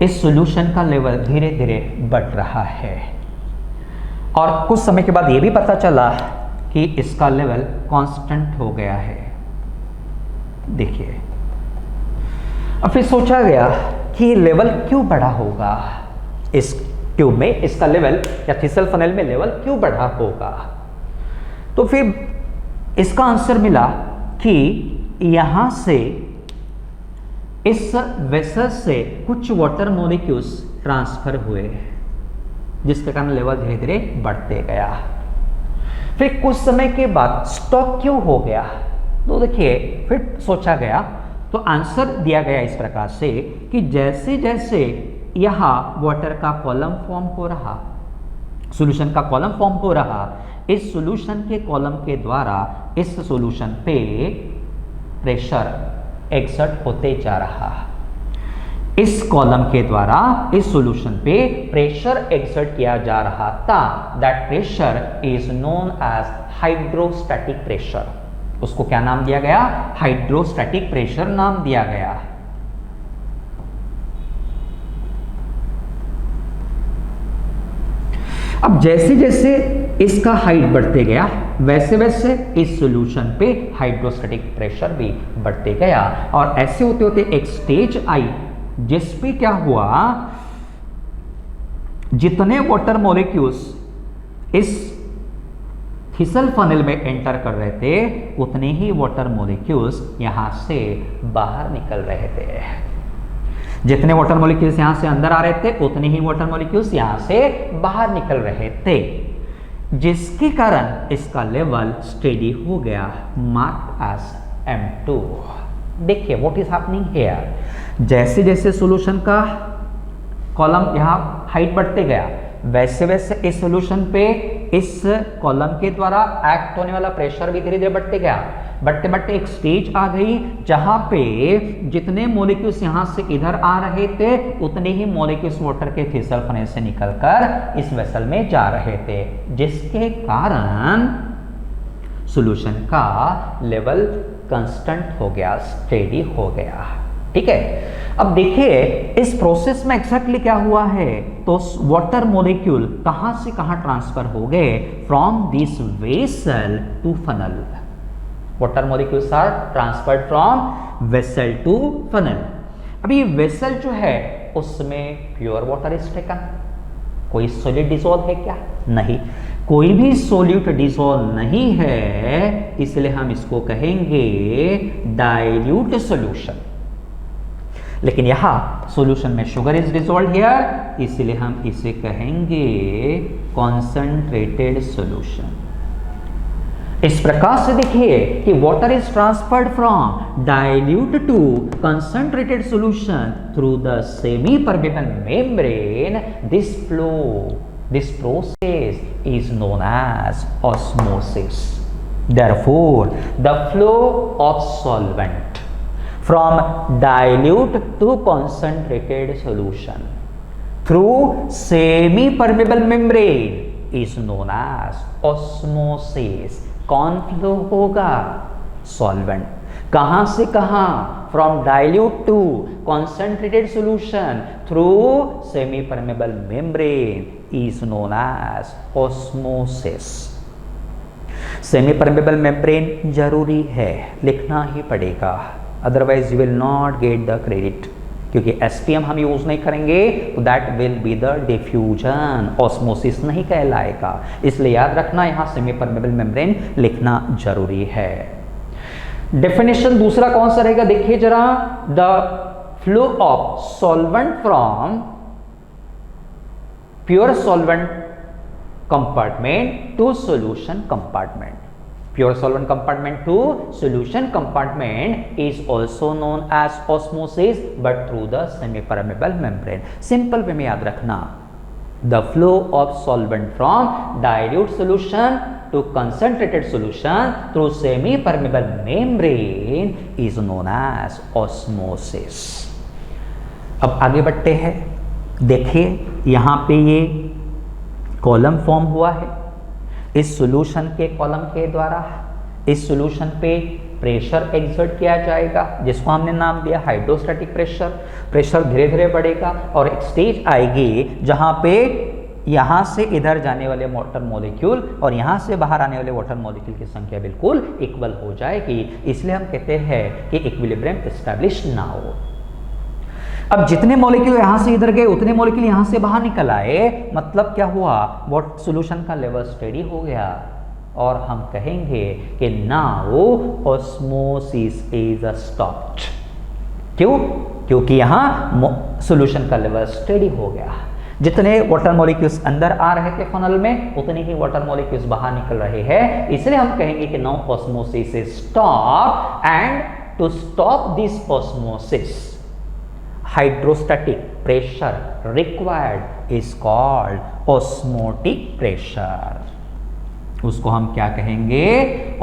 Speaker 1: इस सॉल्यूशन का लेवल धीरे धीरे बढ़ रहा है, और कुछ समय के बाद यह भी पता चला कि इसका लेवल कांस्टेंट हो गया है। देखिए अब फिर सोचा गया कि लेवल क्यों बढ़ा होगा, इस ट्यूब में इसका लेवल या थिसल फनेल में लेवल क्यों बढ़ा होगा। तो फिर इसका आंसर मिला कि यहां से इस वेसल से कुछ वाटर मॉलिक्यूल्स ट्रांसफर हुए, जिसके कारण लेवल धीरे धीरे बढ़ते गया। फिर कुछ समय के बाद स्टॉप क्यों हो गया, तो देखिए फिर सोचा गया, तो आंसर दिया गया इस प्रकार से कि जैसे जैसे यहाँ वाटर का कॉलम फॉर्म हो रहा, सॉल्यूशन का कॉलम फॉर्म हो रहा, इस सॉल्यूशन के कॉलम के द्वारा इस सॉल्यूशन पे प्रेशर एक्सर्ट होते जा रहा, इस कॉलम के द्वारा इस सॉल्यूशन पे प्रेशर एक्सर्ट किया जा रहा था। That pressure is known as hydrostatic pressure. उसको क्या नाम दिया गया, हाइड्रोस्टैटिक प्रेशर नाम दिया गया। अब जैसे जैसे इसका हाइट बढ़ते गया, वैसे वैसे इस सॉल्यूशन पे हाइड्रोस्टैटिक प्रेशर भी बढ़ते गया, और ऐसे होते होते एक स्टेज आई जिस पे क्या हुआ, जितने वाटर मॉलिक्यूल्स इस थिसल फनेल में एंटर कर रहे थे, उतने ही वाटर मॉलिक्यूल्स यहां से बाहर निकल रहे थे। जितने वाटर मॉलिक्यूल्स यहां से अंदर आ रहे थे, उतने ही वाटर मॉलिक्यूल्स यहां से बाहर निकल रहे थे, जिसके कारण इसका लेवल स्टेडी हो गया, मार्क्ड एज M2। देखिए व्हाट इज हैपनिंग हियर, जैसे जैसे सॉल्यूशन का कॉलम यहाँ हाइट बढ़ते गया, वैसे वैसे इस सॉल्यूशन पे इस कॉलम के द्वारा एक्ट होने वाला प्रेशर भी धीरे धीरे बढ़ते गया। बढ़ते बढ़ते एक स्टेज आ गई जहां पे जितने मॉलिक्यूल्स यहां से इधर आ रहे थे, उतने ही मॉलिक्यूल्स वाटर के थिसल फनेल से निकलकर इस वेसल में जा रहे थे, जिसके कारण सॉल्यूशन का लेवल कांस्टेंट हो गया, स्टेडी हो गया। ठीक है, अब देखिए इस प्रोसेस में एक्जैक्टली क्या हुआ है, तो वाटर मॉलिक्यूल कहां से कहां ट्रांसफर हो गए, from this vessel to funnel. Water molecules are transferred from vessel to funnel. अभी वेसल जो है उसमें प्योर वाटर इज टेकन, कोई सॉलिड डिसॉल्व है क्या, नहीं, कोई भी सॉल्यूट डिसॉल्व नहीं है, इसलिए हम इसको कहेंगे डाइल्यूट सॉल्यूशन। लेकिन यहां सॉल्यूशन में शुगर इज डिसॉल्व हियर, इसलिए हम इसे कहेंगे कॉन्सेंट्रेटेड सॉल्यूशन। इस प्रकार से देखिए कि water is transferred from dilute to concentrated solution through the semi permeable membrane. This process is known as osmosis. Therefore, the flow of solvent from dilute to concentrated solution through semi-permeable membrane is known as osmosis. कौन फ्लो होगा, सॉल्वेंट कहां से कहां, from dilute to concentrated solution through semi permeable membrane is known as osmosis. Semi permeable membrane जरूरी है, लिखना ही पड़ेगा, otherwise you will not get the credit, क्योंकि एसपीएम हम यूज नहीं करेंगे तो that will be the diffusion, osmosis नहीं कहलाएगा। इसलिए याद रखना यहां सेमी परमेबल मेम्ब्रेन लिखना जरूरी है। डेफिनेशन दूसरा कौन सा रहेगा, देखिए जरा, the flow of solvent from pure solvent compartment to solution compartment. Pure solvent compartment to solution compartment is also known as osmosis, but through the semi-permeable membrane. Simple way में याद रखना, the flow of solvent from dilute solution to concentrated solution through semi-permeable membrane is known as osmosis. अब आगे बढ़ते हैं, देखिए यहाँ पे ये कॉलम फॉर्म हुआ है, इस सॉल्यूशन के कॉलम के द्वारा इस सॉल्यूशन पे प्रेशर एक्सर्ट किया जाएगा, जिसको हमने नाम दिया हाइड्रोस्टैटिक प्रेशर। प्रेशर धीरे धीरे बढ़ेगा और एक स्टेज आएगी जहाँ पे यहाँ से इधर जाने वाले वाटर मॉलिक्यूल और यहाँ से बाहर आने वाले वाटर मॉलिक्यूल की संख्या बिल्कुल इक्वल हो जाएगी, इसलिए हम कहते हैं कि इक्विलिब्रियम एस्टैब्लिश नाउ। अब जितने मॉलिक्यूल यहां से इधर गए उतने मॉलिक्यूल यहां से बाहर निकल आए, मतलब क्या हुआ, वो सॉल्यूशन का लेवल स्टेडी हो गया और हम कहेंगे कि नाउ ऑस्मोसिस इज स्टॉप्ड। क्यों? क्योंकि यहां सॉल्यूशन का लेवल स्टेडी हो गया। जितने वाटर मॉलिक्यूल्स अंदर आ रहे थे फनल में उतने ही वाटर मॉलिक्यूल्स बाहर निकल रहे हैं, इसलिए हम कहेंगे कि now osmosis is stop. And to stop this osmosis hydrostatic pressure required is called osmotic pressure. उसको हम क्या कहेंगे?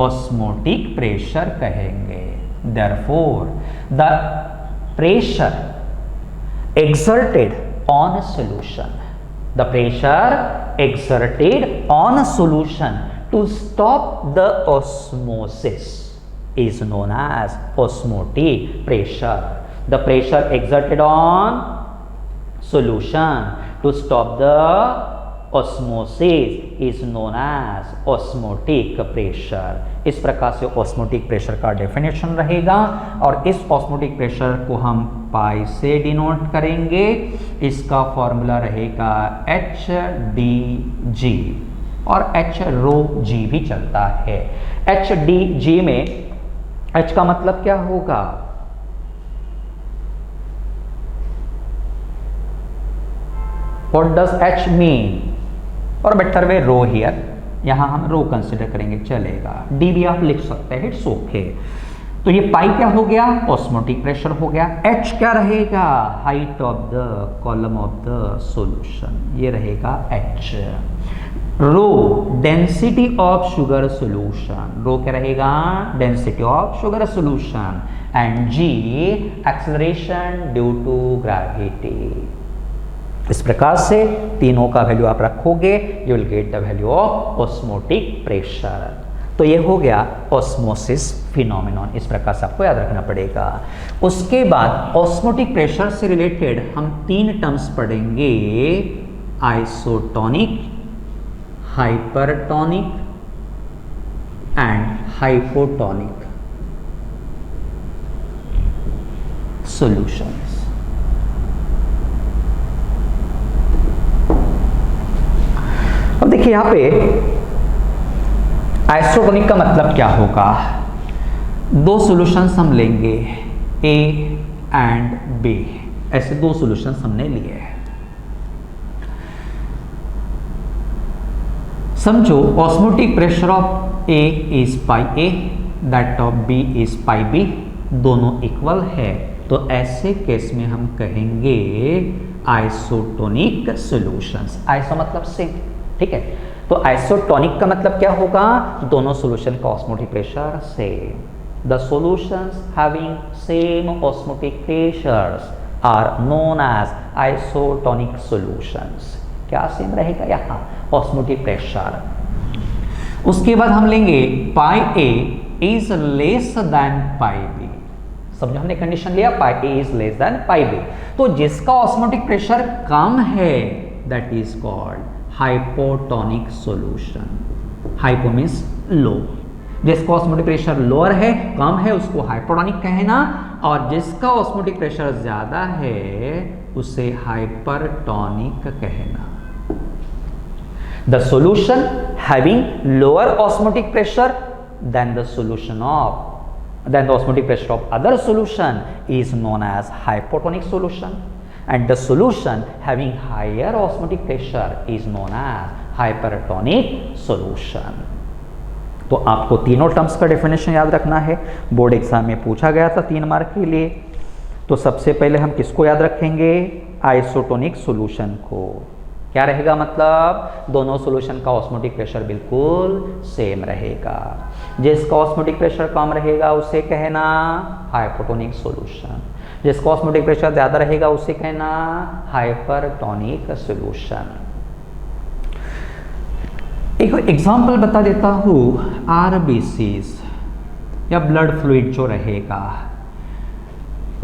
Speaker 1: ऑस्मोटिक प्रेशर कहेंगे। Therefore the pressure exerted on a solution, the pressure exerted on a solution to stop the osmosis is known as osmotic pressure. The pressure exerted on solution to stop the osmosis is known as osmotic pressure. इस प्रकार से ऑस्मोटिक प्रेशर का डेफिनेशन रहेगा और इस ऑस्मोटिक प्रेशर को हम पाई से डिनोट करेंगे। इसका फॉर्मूला रहेगा HdG और H रो G भी चलता है। HdG में H का मतलब क्या होगा? What does H mean? और बेटर वे रो हियर, यहां हम रो कंसिडर करेंगे, चलेगा। डी भी आप लिख सकते हैं, इट्स ओके। तो ये पाई क्या हो गया? ऑस्मोटिक प्रेशर हो गया। एच क्या रहेगा? Height of the column of the solution, ये रहेगा H. Rho density of sugar solution, rho क्या रहेगा? Density of sugar solution. And G acceleration due to gravity. इस प्रकार से तीनों का वैल्यू आप रखोगे, you will get the value of osmotic pressure. तो ये हो गया ऑस्मोसिस फिनोमेनॉन। इस प्रकार से आपको याद रखना पड़ेगा। उसके बाद ऑस्मोटिक प्रेशर से रिलेटेड हम तीन टर्म्स पढ़ेंगे, isotonic, hypertonic and hypotonic solutions. अब देखिए यहां पे आइसोटोनिक का मतलब क्या होगा? दो सॉल्यूशंस हम लेंगे A एंड B, ऐसे दो सॉल्यूशंस हमने लिए हैं। समझो osmotic pressure of A is pi A, that of B is pi B, दोनों इक्वल है, तो ऐसे केस में हम कहेंगे आइसोटोनिक सॉल्यूशंस। आइसो मतलब सेम, ठीक है। तो आइसोटोनिक का मतलब क्या होगा? दोनों सॉल्यूशन का osmotic pressure same. The solutions having same osmotic pressures are known as isotonic solutions. क्या सेम रहेगा यहाँ? Osmotic pressure. उसके बाद हम लेंगे pi A is less than pi B। समझो हमने कंडीशन लिया pi A is less than pi B, तो जिसका ऑस्मोटिक प्रेशर कम है that is called hypotonic solution. Hypo means low, जिसका ऑस्मोटिक प्रेशर लोअर है, कम है, उसको हाइपोटोनिक कहना, और जिसका ऑस्मोटिक प्रेशर ज्यादा है उसे हाइपरटोनिक कहना। The solution having lower osmotic pressure than the solution of then the osmotic pressure of other solution is known as hypotonic solution, and the solution having higher osmotic pressure is known as hypertonic solution. तो आपको तीनों टर्म्स का डेफिनेशन याद रखना है, बोर्ड एग्जाम में पूछा गया था 3 मार्क के लिए। तो सबसे पहले हम किसको याद रखेंगे? आइसोटोनिक सॉल्यूशन को। क्या रहेगा? मतलब दोनों सॉल्यूशन का ऑस्मोटिक प्रेशर बिल्कुल सेम रहेगा। जिसका ऑस्मोटिक प्रेशर कम रहेगा उसे कहना हाइपोटोनिक सॉल्यूशन, जिसका ऑस्मोटिक प्रेशर ज़्यादा रहेगा उसे कहना हाइपरटोनिक सॉल्यूशन। एक एग्जांपल बता देता हूँ, आरबीसीज या ब्लड फ्लूइड जो रहेगा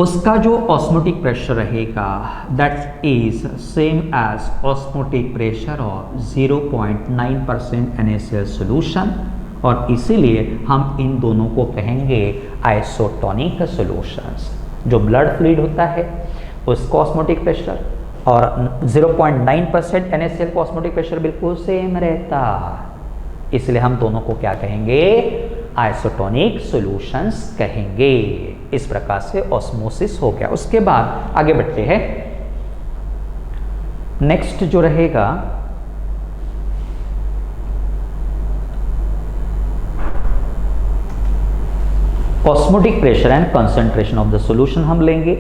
Speaker 1: उसका जो ऑस्मोटिक प्रेशर रहेगा that is same as osmotic pressure of 0.9% NaCl solution, और इसीलिए हम इन दोनों को कहेंगे आइसोटोनिक सॉल्यूशंस। जो ब्लड फ्लूइड होता है उसका ऑस्मोटिक प्रेशर, और 0.9% NaCl का ऑस्मोटिक प्रेशर बिल्कुल सेम रहता, इसलिए हम दोनों को क्या कहेंगे, आइसोटोनिक सॉल्यूशंस कहेंगे। इस प्रकार से ऑस्मोसिस हो गया। उसके बाद आगे बढ़ते हैं। नेक्स्ट जो रहेगा osmotic pressure and concentration of the solution हम लेंगे।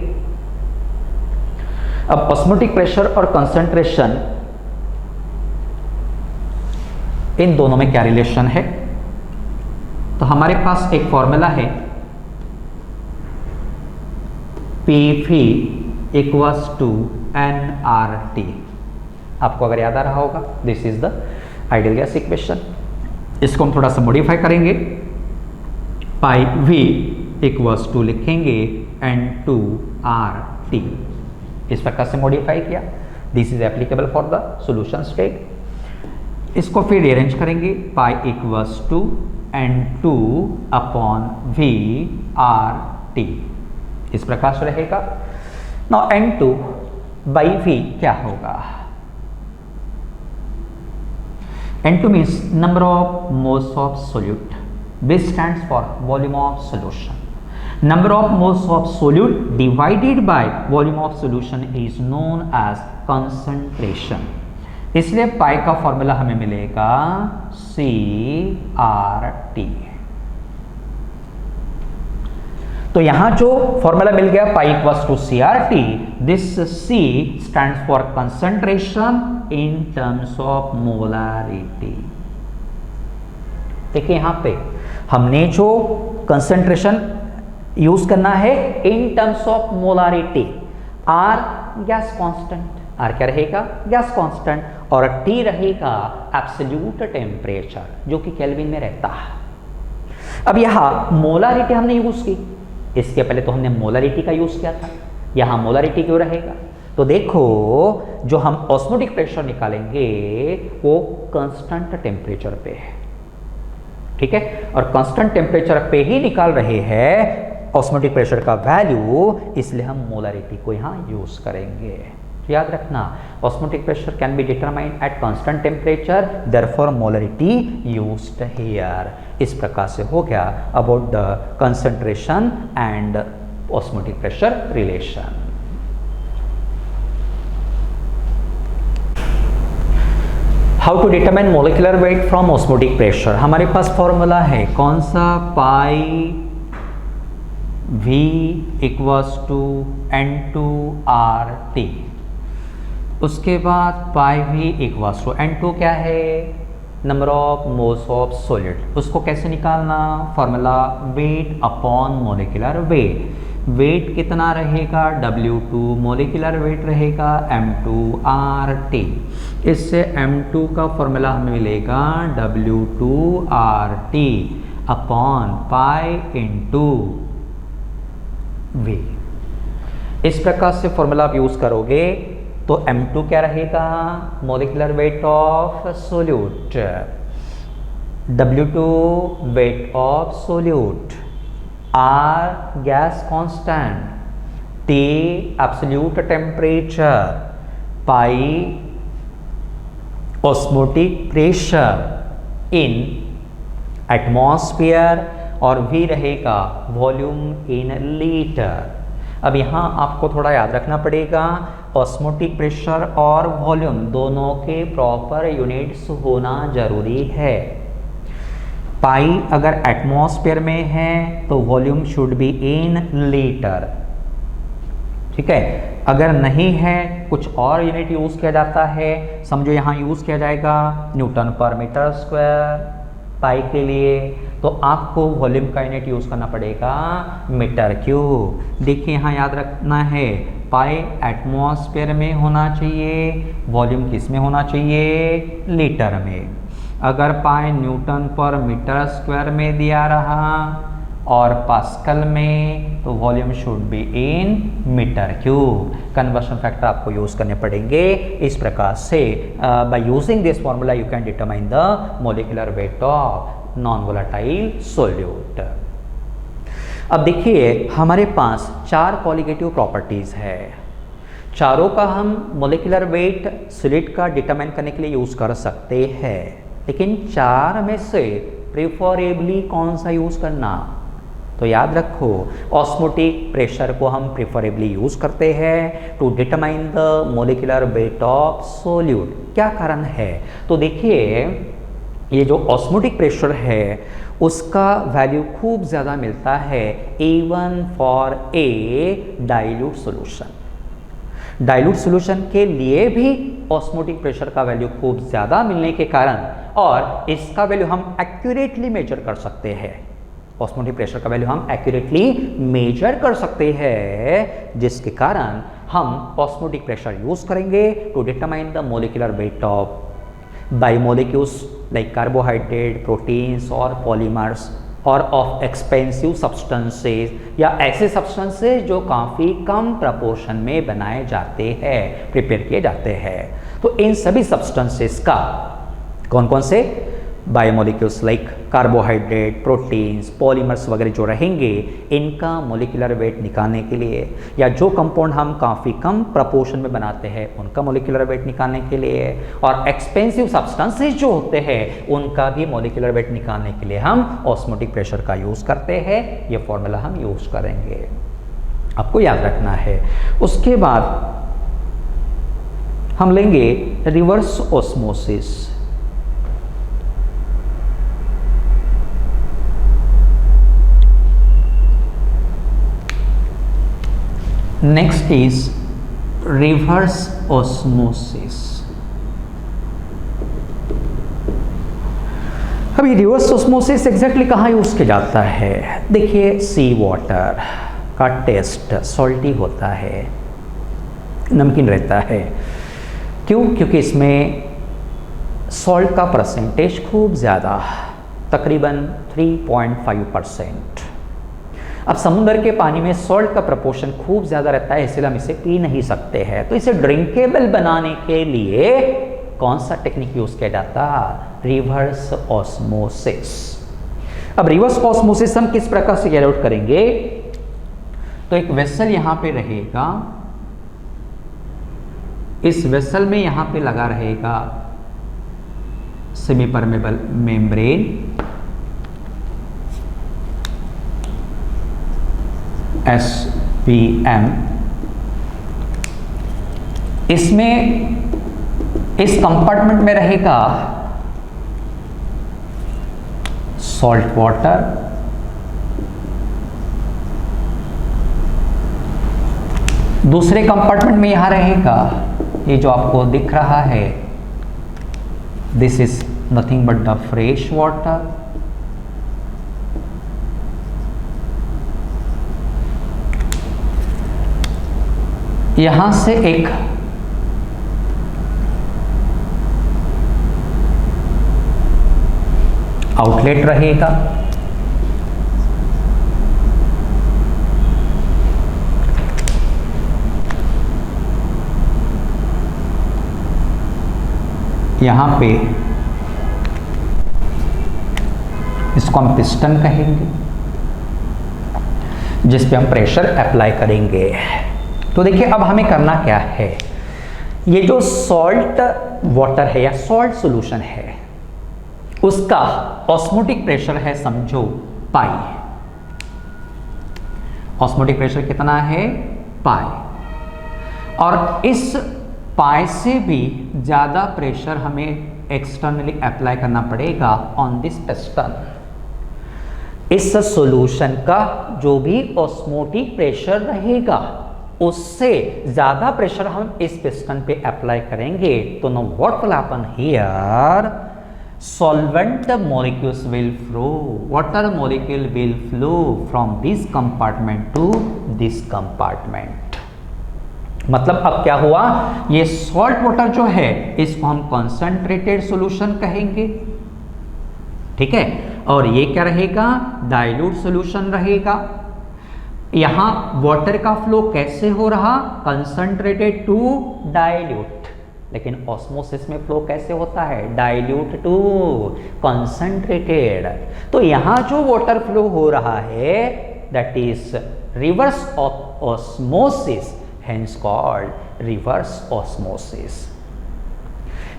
Speaker 1: अब ऑस्मोटिक प्रेशर और कंसंट्रेशन, इन दोनों में क्या रिलेशन है? तो हमारे पास एक फॉर्मूला है PV इक्वल्स टू nRT। आपको अगर याद आ रहा होगा, this is the ideal gas equation. इसको हम थोड़ा सा मॉडिफाई करेंगे, पाई V इक्वल्स टू लिखेंगे N2RT। इस प्रकार से मॉडिफाई किया। This is applicable for the solution state. इसको फिर रीअरेंज करेंगे, pi equals to N2 upon VRT। इस प्रकार से रहेगा। नाउ N2 बाई V क्या होगा? N2 means number of moles of solute. V stands for volume of solution. Number of moles of solute divided by volume of solution is known as concentration. इसलिए पाई का फॉर्मूला हमें मिलेगा CRT। तो यहां जो फॉर्मूला मिल गया pi equals to CRT, this C stands for concentration in terms of molarity. देखिए यहां पे हमने जो कंसंट्रेशन यूज करना है in terms of molarity. R gas constant, R क्या रहेगा? गैस कांस्टेंट, और T रहेगा एब्सोल्यूट टेम्परेचर जो कि केल्विन में रहता है। अब यहां मोलारिटी हमने यूज की, इसके पहले तो हमने मोलारिटी का यूज किया था, यहां मोलारिटी क्यों रहेगा? तो देखो जो हम ऑस्मोटिक प्रेशर निकालेंगे वो कांस्टेंट टेम्परेचर पे है, ठीक है, और कांस्टेंट टेम्परेचर पे ही निकाल रहे हैं ऑस्मोटिक प्रेशर का वैल्यू, इसलिए हम मोलारिटी को यहां यूज करेंगे। तो याद रखना, osmotic pressure can be determined at constant temperature, therefore molarity used here. इस प्रकार से हो गया about the concentration and osmotic pressure relation. How to determine molecular weight from osmotic pressure? हमारे पास फॉर्मूला है कौन सा? Pi V equals to N2RT। उसके बाद पाई V इक्वल्स टू N2 क्या है? Number of moles of solid. उसको कैसे निकालना? Formula weight upon molecular weight. Weight कितना रहेगा? W2, मोलिकुलर वेट रहेगा M2RT। इससे M2 का फॉर्मूला हमें मिलेगा W2RT upon pi into V। इस प्रकार से फॉर्मूला आप यूज करोगे तो M2 क्या रहेगा? Molecular weight of solute, W2 wait of solute, R gas constant, T absolute temperature, pi osmotic pressure in atmosphere, और V रहेगा वॉल्यूम इन लीटर। अब यहाँ आपको थोड़ा याद रखना पड़ेगा, ऑस्मोटिक प्रेशर और वॉल्यूम दोनों के प्रॉपर यूनिट्स होना जरूरी है। पाई अगर एटमॉस्फेयर में है तो volume should be in litre, ठीक है। अगर नहीं है, कुछ और यूनिट यूज किया जाता है, समझो यहाँ यूज किया जाएगा न्यूटन पर मीटर स्क्वायर पाई के लिए, तो आपको वॉल्यूम का यूनिट यूज करना पड़ेगा मीटर क्यूब। देखिए यहाँ याद रखना है, पाई एटमॉस्फेयर में होना चाहिए, वॉल्यूम किस में होना चाहिए? लीटर में। अगर पाई न्यूटन पर मीटर स्क्वायर में दिया रहा और पास्कल में, तो volume should be in metre cube. Conversion factor आपको यूज करने पड़ेंगे। इस प्रकार से by using this formula you can determine the molecular weight of non volatile solute. अब देखिए हमारे पास 4 कॉलिगेटिव प्रॉपर्टीज है। चारों का हम मोलिकुलर वेट सॉलिड का डिटरमाइन करने के लिए यूज़ कर सकते हैं, लेकिन चार में से प्रेफरेबली कौन सा यूज़ करना? तो याद रखो, ऑस्मोटिक प्रेशर को हम प्रेफरेबली यूज़ करते हैं to determine the molecular weight of solute. क्या कारण है? तो देखिए, ये जो ऑस्मोटिक प्रेशर है उसका वैल्यू खूब ज़्यादा मिलता है even for a dilute solution. Dilute solution के लिए भी ऑस्मोटिक प्रेशर का वैल्यू खूब ज़्यादा मिलने के कारण, और इसका वैल्यू हम एक्यूरेटली मेजर कर सकते हैं, ऑस्मोटिक प्रेशर का वैल्यू हम एक्यूरेटली मेजर कर सकते हैं, जिसके कारण हम ऑस्मोटिक प्रेशर यूज़ करेंगे to determine the molecular weight of biomolecules like carbohydrate, proteins और पॉलीमर्स, और ऑफ एक्सपेंसिव सब्सटेंसेस या ऐसे सब्सटेंसेस जो काफ़ी कम प्रपोर्शन में बनाए जाते हैं, प्रिपेयर किए जाते हैं। तो इन सभी सब्सटेंसेस का कौन कौन से biomolecules like carbohydrate, proteins, polymers वगैरह जो रहेंगे, इनका मोलिकुलर वेट निकालने के लिए, या जो कंपाउंड हम काफ़ी कम प्रपोर्शन में बनाते हैं उनका मोलिकुलर वेट निकालने के लिए, और एक्सपेंसिव सब्सटेंसेस जो होते हैं उनका भी मोलिकुलर वेट निकालने के लिए हम ऑस्मोटिक प्रेशर का यूज़ करते हैं। ये फॉर्मूला हम यूज़ करेंगे, आपको याद रखना है। उसके बाद हम लेंगे reverse osmosis. Next is reverse osmosis. अभी रिवर्स ऑस्मोसिस एग्जैक्टली कहाँ यूज किया जाता है? देखिए, सी वाटर का टेस्ट सॉल्टी होता है, नमकीन रहता है। क्यों? क्योंकि इसमें सॉल्ट का परसेंटेज खूब ज़्यादा, तकरीबन 3.5%। अब समुद्र के पानी में सॉल्ट का प्रपोर्शन खूब ज़्यादा रहता है, इसलिए हम इसे पी नहीं सकते हैं। तो इसे ड्रिंकेबल बनाने के लिए कौन सा टेक्निक यूज़ किया जाता? Reverse osmosis. अब रिवर्स ऑस्मोसिस हम किस प्रकार से कैरी आउट करेंगे? तो एक वेसल यहाँ पे रहेगा, इस वेसल में यहाँ पे लगा रहेगा सेमी परमेबल मेम्ब्रेन, SPM। इसमें इस कंपार्टमेंट में रहेगा सॉल्ट वाटर, दूसरे कंपार्टमेंट में यहां रहेगा ये जो आपको दिख रहा है, this is nothing but the fresh water. यहां से एक आउटलेट रहेगा, यहां पे इसको हम पिस्टन कहेंगे, जिस पे हम प्रेशर अप्लाई करेंगे। तो देखिए, अब हमें करना क्या है? ये जो सॉल्ट वाटर है या सॉल्ट सॉल्यूशन है, उसका ऑस्मोटिक प्रेशर है समझो पाई। ऑस्मोटिक प्रेशर कितना है? पाई। और इस पाई से भी ज़्यादा प्रेशर हमें एक्सटर्नली अप्लाई करना पड़ेगा ऑन दिस पिस्टन। इस सॉल्यूशन का जो भी ऑस्मोटिक प्रेशर रहेगा उससे ज़्यादा प्रेशर हम इस पिस्टन पे अप्लाई करेंगे। तो know what will happen here? solvent molecules will flow, water molecule will flow from this compartment to this compartment। मतलब अब क्या हुआ? ये सॉल्ट वाटर जो है इसको हम कंसंट्रेटेड सॉल्यूशन कहेंगे, ठीक है, और ये क्या रहेगा? डाइल्यूट सॉल्यूशन रहेगा। यहां वाटर का फ्लो कैसे हो रहा? Concentrated to dilute. लेकिन ऑस्मोसिस में फ्लो कैसे होता है? Dilute to concentrated. तो यहां जो वाटर फ्लो हो रहा है that is reverse osmosis, hence called reverse osmosis.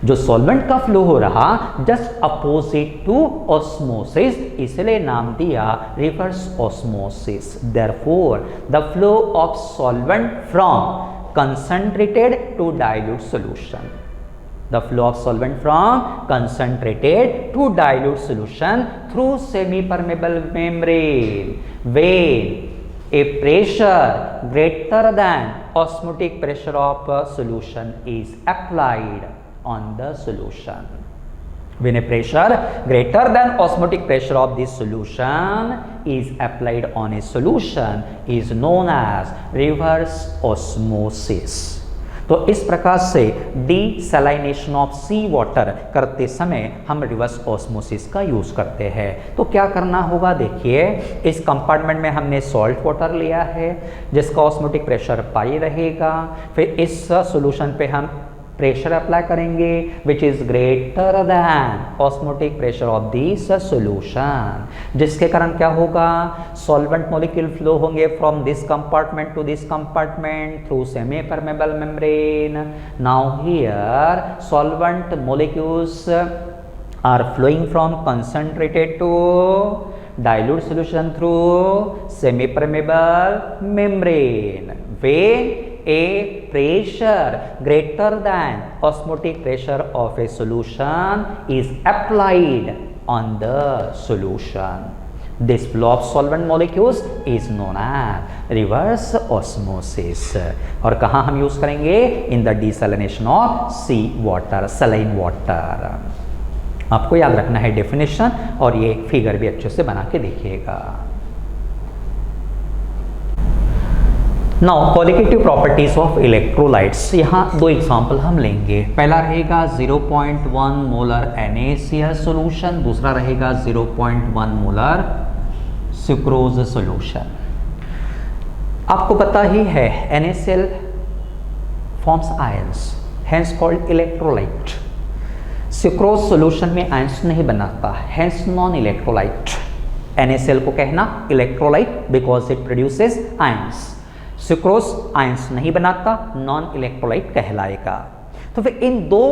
Speaker 1: जो सॉल्वेंट का फ्लो हो रहा जस्ट अपोजिट टू ऑस्मोसिस, इसलिए नाम दिया reverse osmosis. Therefore the flow of solvent from concentrated to dilute solution, the flow of solvent from concentrated to dilute solution through semi permeable membrane when a pressure greater than osmotic pressure of a solution is applied on the solution. When a pressure greater than osmotic pressure of this solution is applied on a solution is known as reverse osmosis. तो इस प्रकार से डीसैलिनेशन ऑफ सी वाटर करते समय हम रिवर्स ऑस्मोसिस का यूज करते हैं। तो क्या करना होगा, देखिए इस कंपार्टमेंट में हमने सॉल्ट वाटर लिया है जिसका ऑस्मोटिक प्रेशर पाई रहेगा, फिर इस सॉल्यूशन पे हम प्रेशर अप्लाई करेंगे which is greater than osmotic pressure of this solution, जिसके कारण क्या होगा, सॉल्वेंट मॉलिक्यूल फ्लो होंगे from this compartment to this compartment through semi permeable membrane. Now here solvent molecules are flowing from concentrated to dilute solution through semi permeable membrane when a pressure greater than osmotic pressure of a solution is applied on the solution. This flow of solvent molecules is known as reverse osmosis. और कहाँ हम यूज करेंगे, in the desalination of sea water, saline water. आपको याद रखना है डेफिनेशन, और ये फिगर भी अच्छे से बना के देखिएगा। Now colligative properties of electrolytes, यहाँ दो एग्जांपल हम लेंगे। पहला रहेगा 0.1 मोलर NaCl सॉल्यूशन, दूसरा रहेगा 0.1 मोलर सुक्रोज सॉल्यूशन। आपको पता ही है NaCl forms ions, hence called electrolyte. Sucrose solution में आयंस नहीं बनाता, हेंस नॉन इलेक्ट्रोलाइट। NaCl को कहना electrolyte because it produces ions. Sucrose ions नहीं बनाता, नॉन इलेक्ट्रोलाइट कहलाएगा। तो फिर इन दो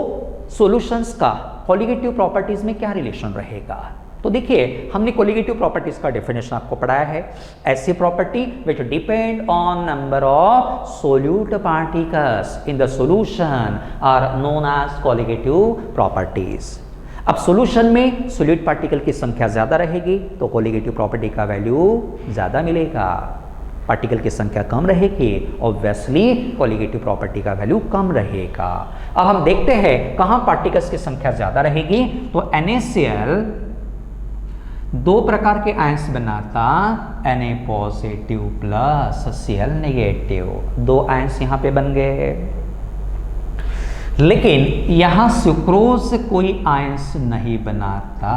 Speaker 1: सॉल्यूशंस का कॉलिगेटिव प्रॉपर्टीज में क्या रिलेशन रहेगा, तो देखिए हमने कॉलिगेटिव प्रॉपर्टीज का डेफिनेशन आपको पढ़ाया है। ऐसी property which depend on number of solute particles in the solution are known as colligative properties. अब सॉल्यूशन में सोल्यूट पार्टिकल की संख्या ज्यादा रहेगी तो कॉलिगेटिव प्रॉपर्टी का वैल्यू ज्यादा मिलेगा, पार्टिकल की संख्या कम रहेगी ऑब्वियसली कॉलिगेटिव प्रॉपर्टी का वैल्यू कम रहेगा। अब हम देखते हैं कहां पार्टिकल्स की संख्या ज्यादा रहेगी, तो NaCl दो प्रकार के आयंस बनाता, Na positive plus Cl negative, दो आयंस यहां पे बन गए। लेकिन यहां सुक्रोज कोई आयंस नहीं बनाता,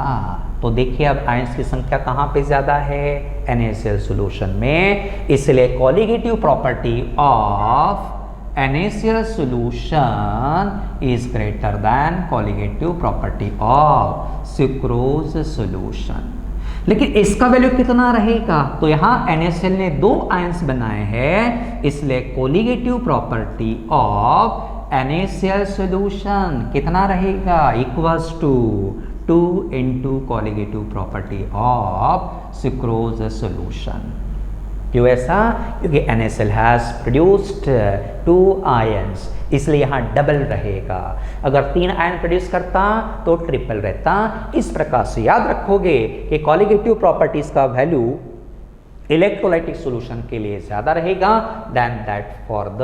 Speaker 1: तो देखिए अब आयंस की संख्या कहां पे ज्यादा है, NaCl सॉल्यूशन में, इसलिए colligative property of NaCl solution is greater than colligative property of sucrose solution। लेकिन इसका वैल्यू कितना रहेगा, तो यहाँ NaCl ने दो आयंस बनाए हैं, इसलिए colligative property of NaCl solution कितना रहेगा, equals to 2 into colligative property of sucrose solution. क्यों ऐसा, क्योंकि NaCl हैज प्रोड्यूस्ड 2 आयंस, इसलिए यहाँ डबल रहेगा। अगर 3 आयन प्रोड्यूस करता तो ट्रिपल रहता। इस प्रकार से याद रखोगे कि कॉलिगेटिव प्रॉपर्टीज का वैल्यू इलेक्ट्रोलाइटिक सॉल्यूशन के लिए ज्यादा रहेगा than that for the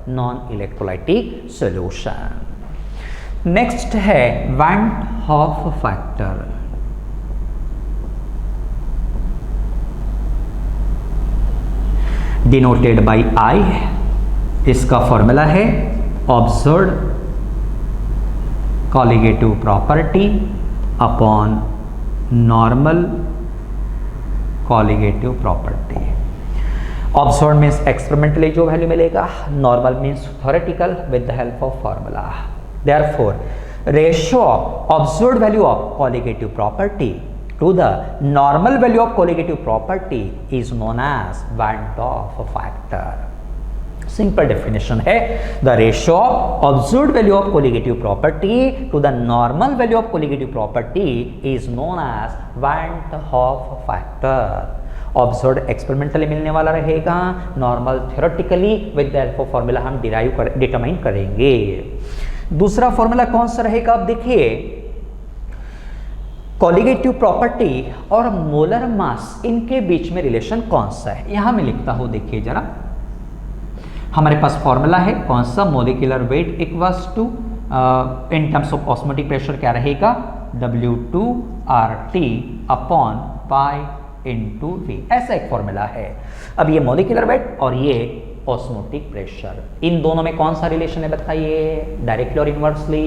Speaker 1: non electrolytic solution. Next है van Hoff factor. Denoted by I, इसका फॉर्मूला है observed colligative property upon normal colligative property. Observed means experimentally जो वैल्यू मिलेगा, normal means theoretical with the help of formula. Therefore ratio of observed value of colligative property to the normal value of colligative property is known as Van 't Hoff factor. Simple definition है, the ratio observed value of colligative property to the normal value of colligative property is known as van't Hoff factor. Observed experimentally मिलने वाला रहेगा, normal theoretically with the help of formula हम डिटरमाइन करेंगे। दूसरा फॉर्मूला कौन सा रहेगा, अब देखिए कोलिगेटिव प्रॉपर्टी और मोलर मास इनके बीच में रिलेशन कौन सा है, यहां मैं लिखता हूं, देखिए जरा। हमारे पास फॉर्मूला है कौन सा, molecular weight equals to in terms of osmotic pressure क्या रहेगा, W2RT upon pi into V, ऐसा एक फॉर्मूला है। अब ये मोलिकुलर वेट और ये ऑस्मोटिक प्रेशर, इन दोनों में कौन सा रिलेशन है बताइए, डायरेक्टली और इनवर्सली,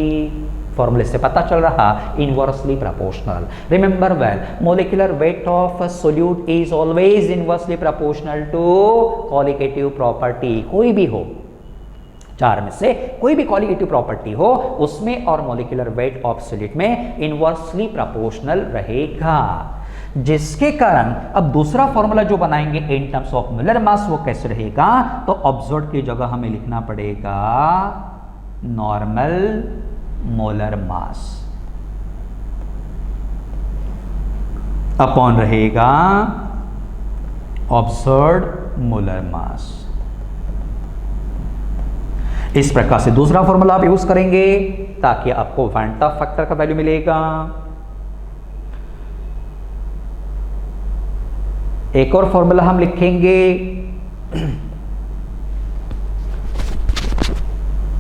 Speaker 1: फॉर्मूले से पता चल रहा, inversely proportional. Remember well, molecular weight of solute is always inversely proportional to colligative property. कोई भी हो, चार में से कोई भी कोलिगेटिव प्रॉपर्टी हो, उसमें और मोलिकुलर वेट ऑफ सोल्यूट में इनवर्सली प्रोपोर्शनल रहेगा, जिसके कारण अब दूसरा फॉर्मूला जो बनाएंगे इन टर्म्स ऑफ मोलर मास वो कैसे रहेगा, तो ऑब्जर्व की जगह हमें लिखना पड़ेगा नॉर्मल मोलर मास अपॉन रहेगा ऑब्जर्व्ड मोलर मास। इस प्रकार से दूसरा फॉर्मूला आप यूज करेंगे ताकि आपको वैन ट हॉफ फैक्टर का वैल्यू मिलेगा। एक और फॉर्मूला हम लिखेंगे,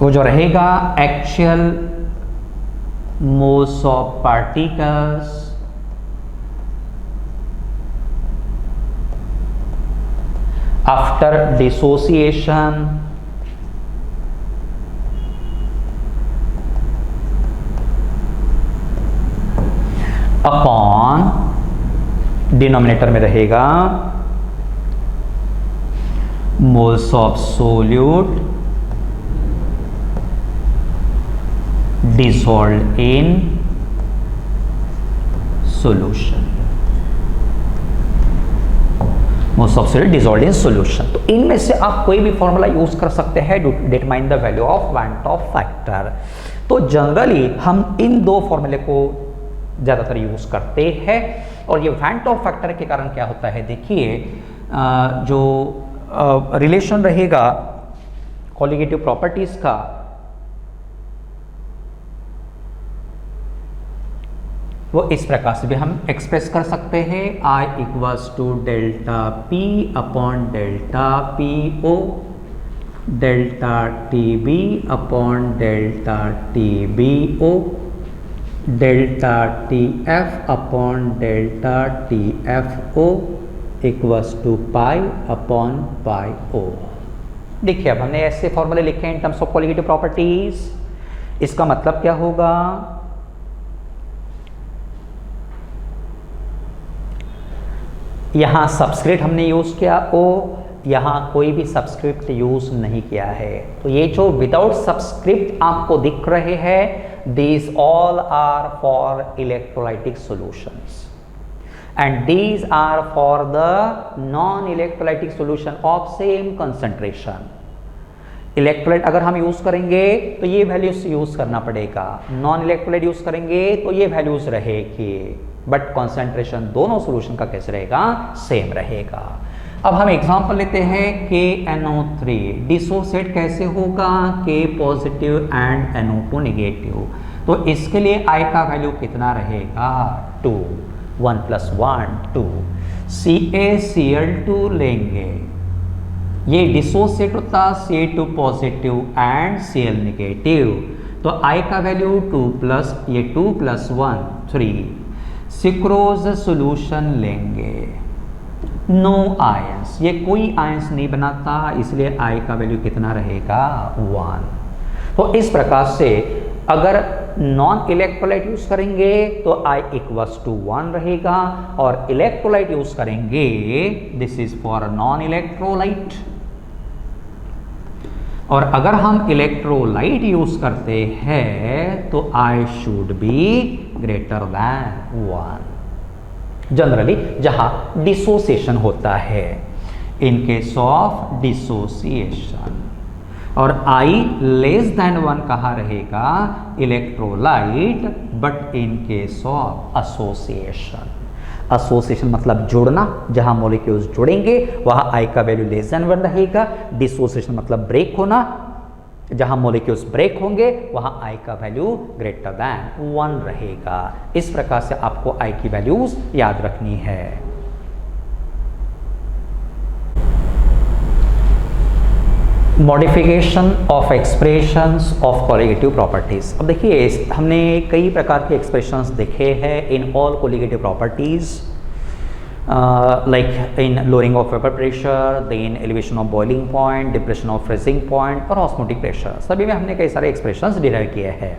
Speaker 1: वो जो रहेगा actual moles of particles after dissociation upon, denominator में रहेगा moles of solute dissolved in solution, moles of solute dissolved in solution. तो इनमें से आप कोई भी फॉर्मूला यूज कर सकते हैं to determine the value of van ट हॉफ फैक्टर। तो जनरली हम इन दो फॉर्मूले को ज्यादातर यूज करते हैं, और ये वैन ट हॉफ फैक्टर के कारण क्या होता है, देखिए जो रिलेशन रहेगा कोलिगेटिव प्रॉपर्टीज का, वो इस प्रकार से भी हम एक्सप्रेस कर सकते हैं, I equals to delta P upon delta PO, delta TB upon delta TBO, delta TF upon delta TFO equals to pi upon pi O। देखिए अब हमने ऐसे फॉर्मूले लिखे हैं in terms of colligative properties. इसका मतलब क्या होगा, यहाँ सब्सक्रिप्ट हमने यूज किया O, यहाँ कोई भी सब्सक्रिप्ट यूज नहीं किया है। तो ये जो विदाउट सब्सक्रिप्ट आपको दिख रहे हैं, these all are for electrolytic solutions and these are for the non electrolytic solution of same concentration. Electrolyte अगर हम यूज करेंगे तो ये वैल्यूज यूज करना पड़ेगा, नॉन इलेक्ट्रोलाइट यूज करेंगे तो ये वैल्यूज रहेगी, बट कॉन्सेंट्रेशन दोनों सॉल्यूशन का कैसे रहेगा, सेम रहेगा। अब हम एग्जांपल लेते हैं KNO3 डिसोसिएट कैसे होगा, K positive and NO2 negative. तो इसके लिए I का वैल्यू कितना रहेगा, 2, 1 + 1 2। CaCl2 लेंगे, ये डिसोसिएट होता Ca2 positive and Cl negative, तो I का वैल्यू 2 प्लस ये 2 + 1 3। सिक्रोज सॉल्यूशन लेंगे, नो आयंस, ये कोई आयंस नहीं बनाता, इसलिए I का वैल्यू कितना रहेगा, 1। तो इस प्रकार से अगर नॉन इलेक्ट्रोलाइट यूज करेंगे तो I इक्वल्स टू 1 रहेगा, और इलेक्ट्रोलाइट यूज करेंगे, this is for non electrolyte, और अगर हम इलेक्ट्रोलाइट यूज करते हैं तो I should be greater than 1। Generally जहां डिसोसिएशन होता है, इन केस ऑफ डिसोसिएशन और I लेस देन 1 कहाँ रहेगा, electrolyte, but in case of association. Association मतलब जुड़ना, जहां मॉलिक्यूल्स जुड़ेंगे वहां I का वैल्यू लेस देन 1 रहेगा। डिसोसिएशन मतलब ब्रेक होना, जहां मॉलिक्यूल्स ब्रेक होंगे वहां I का वैल्यू ग्रेटर देन 1 रहेगा। इस प्रकार से आपको I की वैल्यूज याद रखनी है। Modification of expressions of colligative properties. अब देखिए हमने कई प्रकार के एक्सप्रेशंस देखे हैं in all colligative properties, like in lowering of vapour pressure, then elevation of boiling point, depression of freezing point और ऑस्मोटिक प्रेशर। सभी में हमने कई सारे एक्सप्रेशंस डिराइव किए हैं।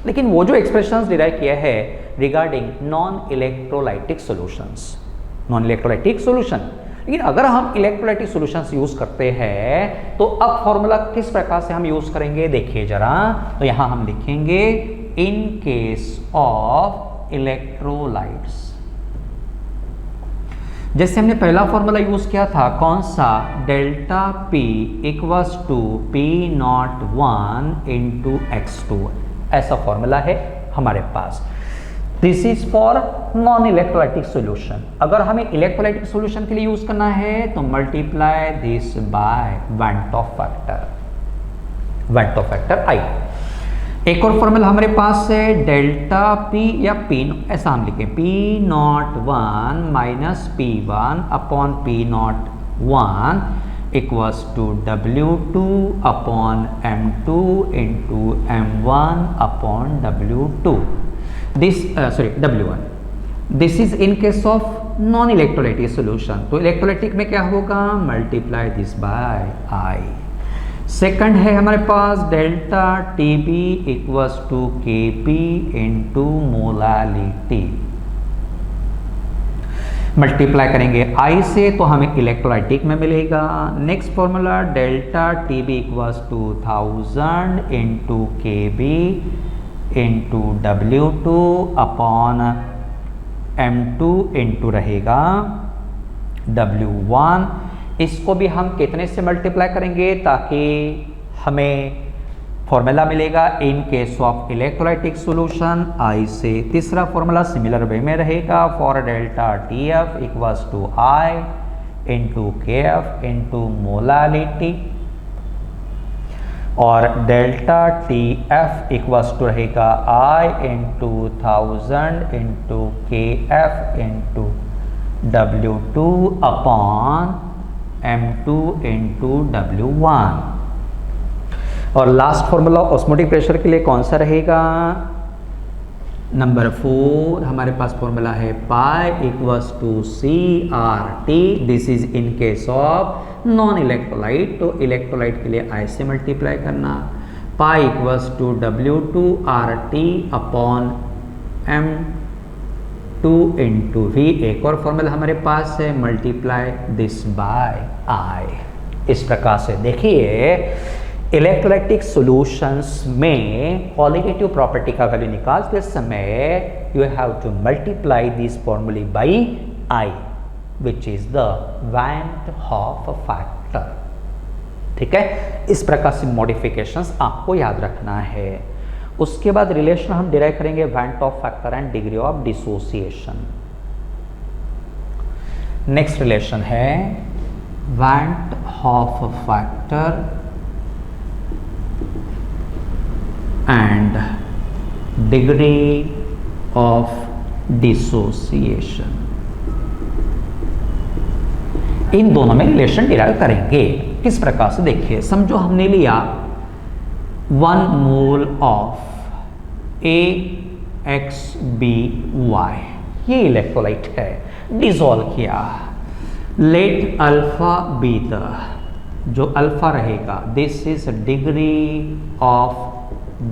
Speaker 1: लेकिन वो जो एक्सप्रेशंस डिराइव किए हैं regarding non electrolytic solutions, non electrolytic solution, लेकिन अगर हम इलेक्ट्रोलाइटिक सॉल्यूशंस यूज करते हैं तो अब फॉर्मूला किस प्रकार से हम यूज करेंगे देखिए जरा। तो यहां हम लिखेंगे इन केस ऑफ इलेक्ट्रोलाइट्स। जैसे हमने पहला फॉर्मूला यूज किया था, कौन सा, delta P equals to P01 into X2, ऐसा फॉर्मूला है हमारे पास। This is for non electrolytic solution. अगर हमें इलेक्ट्रोलाइटिक सॉल्यूशन के लिए यूज करना है तो multiply this bye went Hoff factor I। एक और फॉर्मूला हमारे पास है डेल्टा P या P, ऐसा हम लिखें P01 minus P1 upon P01 equals to W2 upon M2 into M1 upon W2। W1। This is in case of non electrolytic solution. तो इलेक्ट्रोलाइटिक में क्या होगा, multiply this by I। Second है हमारे पास delta TB equals to Kp into molality. Multiply करेंगे I से तो हमें इलेक्ट्रोलाइटिक में मिलेगा। Next formula delta TB equals to 1000 into Kb into W2 upon M2 into रहेगा W1। इसको भी हम कितने से मल्टीप्लाई करेंगे ताकि हमें फॉर्मूला मिलेगा in case of electrolytic solution I से। तीसरा फॉर्मूला सिमिलर वे में रहेगा for delta TF equals to I into KF into molality, और डेल्टा TF इक्वल्स टू रहेगा I into 1000 into KF into W2 upon M2 into W1। और लास्ट फॉर्मूला ऑस्मोटिक प्रेशर के लिए कौन सा रहेगा, नंबर 4 हमारे पास फॉर्मूला है pi equals to CRT। This is in case of non electrolyte, तो इलेक्ट्रोलाइट के लिए I से मल्टीप्लाई करना, pi equals to W2RT upon M2 into V। एक और फॉर्मूला हमारे पास है मल्टीप्लाई दिस बाय I। इस प्रकार से देखिए इलेक्ट्रोलाइटिक सॉल्यूशंस में कोलिगेटिव प्रॉपर्टी का वैल्यू निकालते समय you have to multiply this formula bye I which is the went Hoff factor. ठीक है, इस प्रकार से मॉडिफिकेशंस आपको याद रखना है। उसके बाद रिलेशन हम डिराइव करेंगे van't Hoff factor and degree of dissociation. Next relation है van't Hoff factor and degree of dissociation। इन दोनों में रिलेशन डिराइव करेंगे। किस प्रकार से देखिए, समझो हमने लिया 1 मोल ऑफ AXBY, ये इलेक्ट्रोलाइट है, डिसॉल्व किया। लेट अल्फा बीटा, जो अल्फा रहेगा, this is degree of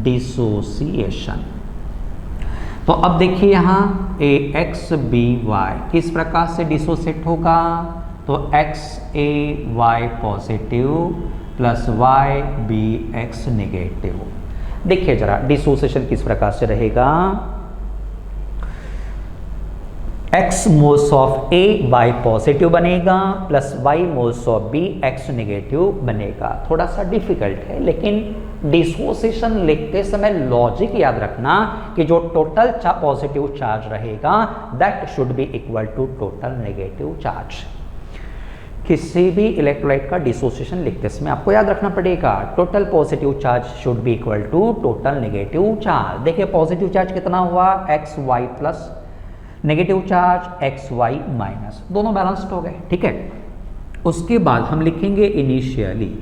Speaker 1: dissociation. तो अब देखिए यहां AXBY किस प्रकार से डिसोसिएट होगा, तो XAY positive plus YBX negative. देखिए जरा डिसोसिएशन किस प्रकार से रहेगा, x moles of A y positive बनेगा plus y moles of B x negative बनेगा। थोड़ा सा डिफिकल्ट है, लेकिन डिसोसिएशन लिखते समय लॉजिक याद रखना कि जो टोटल पॉजिटिव चार्ज रहेगा that should be equal to total negative charge. किसी भी इलेक्ट्रोलाइट का डिसोसिएशन लिखते समय आपको याद रखना पड़ेगा total positive charge should be equal to total negative charge. देखिए पॉजिटिव चार्ज कितना हुआ x y plus, negative charge x y minus, दोनों बैलेंस्ड हो गए। ठीक है, उसके बाद हम लिखेंगे इनिशियली।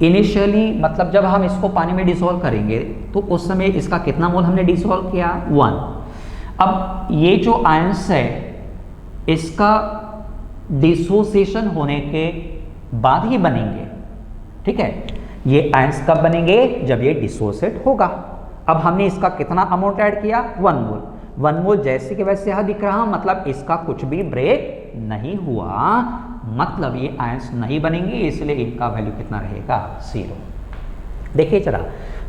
Speaker 1: इनिशियली मतलब जब हम इसको पानी में डिसॉल्व करेंगे तो उस समय इसका कितना मोल हमने डिसॉल्व किया 1। अब ये जो आयंस है इसका डिसोसिएशन होने के बाद ही बनेंगे। ठीक है, ये आयंस कब बनेंगे जब ये डिसोसिएट होगा। अब हमने इसका कितना अमाउंट ऐड किया 1 मोल। 1 मोल जैसे कि वैसे यहां दिख रहा, मतलब इसका कुछ भी ब्रेक नहीं हुआ, मतलब ये आयंस नहीं बनेंगे, इसलिए इनका वैल्यू कितना रहेगा 0। देखिए जरा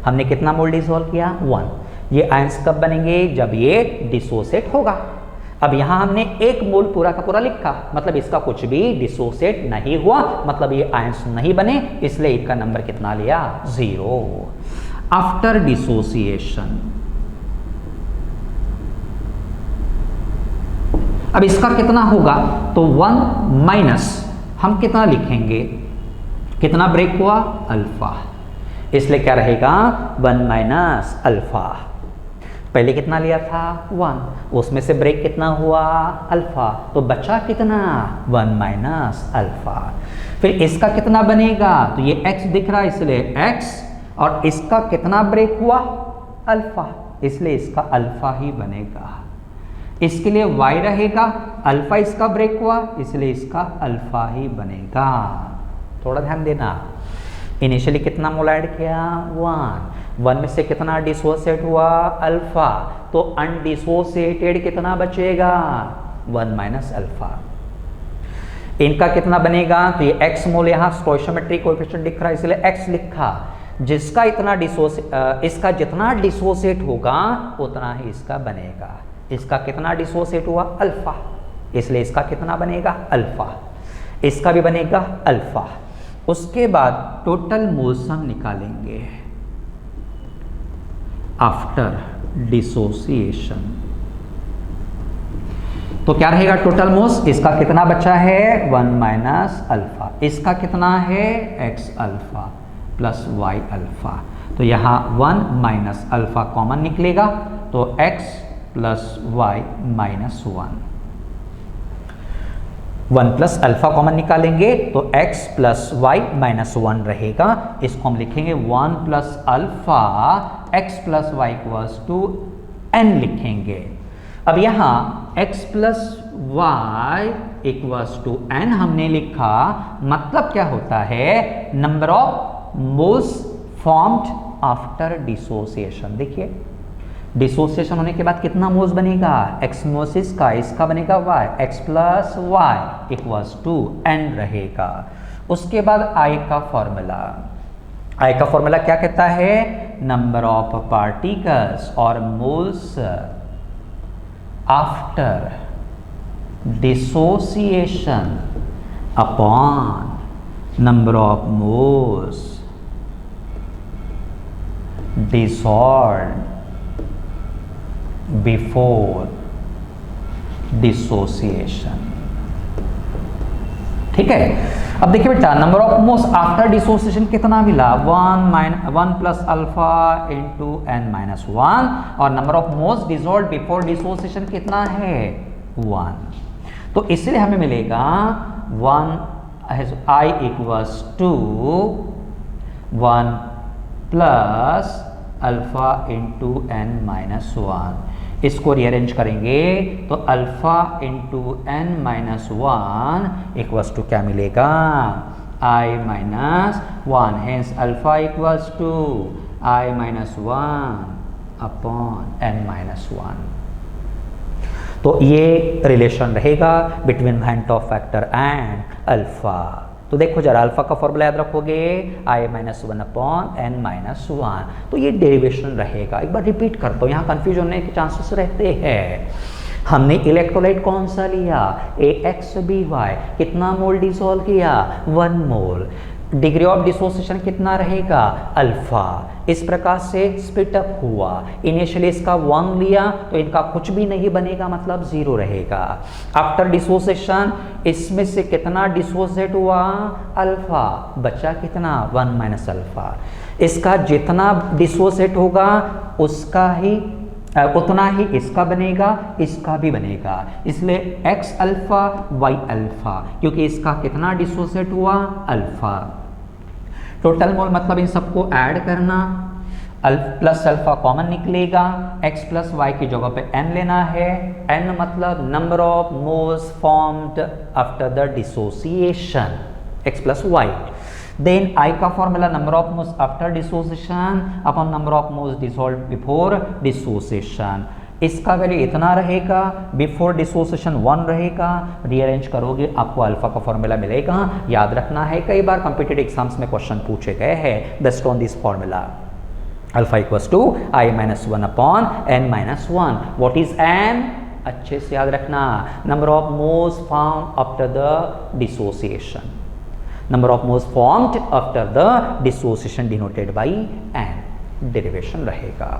Speaker 1: हमने कितना मोल डिसॉल्व किया 1। ये आयंस कब बनेंगे जब ये डिसोसिएट होगा। अब यहां हमने 1 मोल पूरा का पूरा लिखा, मतलब इसका कुछ भी डिसोसिएट नहीं हुआ, मतलब ये आयंस नहीं बने, इसलिए इनका नंबर कितना लिया 0। आफ्टर डिसोसिएशन अब इसका कितना होगा तो 1 माइनस हम कितना लिखेंगे, कितना ब्रेक हुआ अल्फा, इसलिए क्या रहेगा 1 माइनस अल्फा। पहले कितना लिया था 1, उसमें से ब्रेक कितना हुआ अल्फा, तो बचा कितना 1 माइनस अल्फा। फिर इसका कितना बनेगा तो ये x दिख रहा है इसलिए x, और इसका कितना ब्रेक हुआ अल्फा, इसलिए इसका अल्फा ही बनेगा। इसके लिए y रहेगा, अल्फा इसका ब्रेक हुआ इसलिए इसका अल्फा ही बनेगा। थोड़ा ध्यान देना, इनिशियली कितना मोल ऐड किया 1 में से कितना डिसोसिएट हुआ अल्फा, तो अनडिसोसिएटेड कितना बचेगा 1 माइनस अल्फा। इनका कितना बनेगा तो ये x मोल, यहाँ स्टोइशियोमेट्रिक कोएफिशिएंट दिख रहा है इसलिए x लिखा, जिसका इतना इसका जितना डिसोसिएट होगा उतना ही इसका बनेगा। इसका कितना डिसोसिएट हुआ अल्फा, इसलिए इसका कितना बनेगा अल्फा, इसका भी बनेगा अल्फा। उसके बाद टोटल मोल्स हम निकालेंगे आफ्टर डिसोसिएशन, तो क्या रहेगा टोटल मोल्स, इसका कितना बचा है 1 माइनस अल्फा, इसका कितना है x alpha plus y alpha, तो यहाँ 1 माइनस अल्फा कॉमन निकलेगा तो x plus y minus 1 plus alpha common निकालेंगे तो x प्लस y माइनस 1 रहेगा। इसको हम लिखेंगे 1 plus alpha x plus y equals to n लिखेंगे। अब यहाँ x plus y equals to n हमने लिखा, मतलब क्या होता है number of moles formed after dissociation. देखिए डिसोसिएशन होने के बाद कितना मोल्स बनेगा एक्समोसिस का, इसका बनेगा y, x plus y equals to n रहेगा। उसके बाद I का फॉर्मूला, I का फॉर्मूला क्या कहता है नंबर ऑफ पार्टिकल्स और moles after dissociation upon number of moles dissolved before dissociation. ठीक है, अब देखिए बेटा number of moles after dissociation कितना मिला 1 plus alpha into n minus 1, और number of moles dissolved before dissociation कितना है 1, तो इसलिए हमें मिलेगा 1 I equals to 1 plus alpha into n minus 1। इसको रीअरेंज करेंगे तो alpha into n minus 1 equals to क्या मिलेगा I minus 1, hence alpha equals to I minus 1 upon n minus 1। तो ये रिलेशन रहेगा between van't Hoff factor and alpha. तो देखो जरा अल्फा का फॉर्मूला याद रखोगे I minus 1 upon n minus 1, तो ये डेरिवेशन रहेगा। एक बार रिपीट करता हूँ, यहाँ कंफ्यूज होने के चांसेस रहते हैं। हमने इलेक्ट्रोलाइट कौन सा लिया, AXBY, कितना मोल डिसॉल्व किया, 1 मोल। डिग्री ऑफ डिसोसिएशन कितना रहेगा, अल्फा। इस प्रकार से स्प्लिट अप हुआ। इनिशियली इसका 1 लिया तो इनका कुछ भी नहीं बनेगा, मतलब 0 रहेगा। आफ्टर डिसोसिएशन इसमें से कितना डिसोसिएट हुआ, अल्फा, बचा कितना, 1 माइनस अल्फा। इसका जितना डिसोसिएट होगा उसका ही उतना ही इसका बनेगा, इसका भी बनेगा, इसलिए x अल्फा y अल्फा, क्योंकि इसका कितना डिसोसिएट हुआ, अल्फा। टोटल मोल मतलब इन सबको ऐड करना, प्लस अल्फा कॉमन निकलेगा, x प्लस y की जगह पे n लेना है। n मतलब number of moles formed after the dissociation, x plus y। Then I का formula number of moles after dissociation upon number of moles dissolve before dissociation. इसका वैल्यू इतना रहेगा, बिफोर डिसोसिएशन 1 रहेगा। रीअरेंज करोगे आपको अल्फा का फॉर्मूला मिलेगा। याद रखना है, कई बार कॉम्पिटिटिव एग्जाम्स में क्वेश्चन पूछे गए हैं based on this formula. Alpha equals to I minus 1 upon n minus 1। What is n? अच्छे से याद रखना, number of moles form after the dissociation, number of moles formed after the dissociation denoted by n, derivation रहेगा।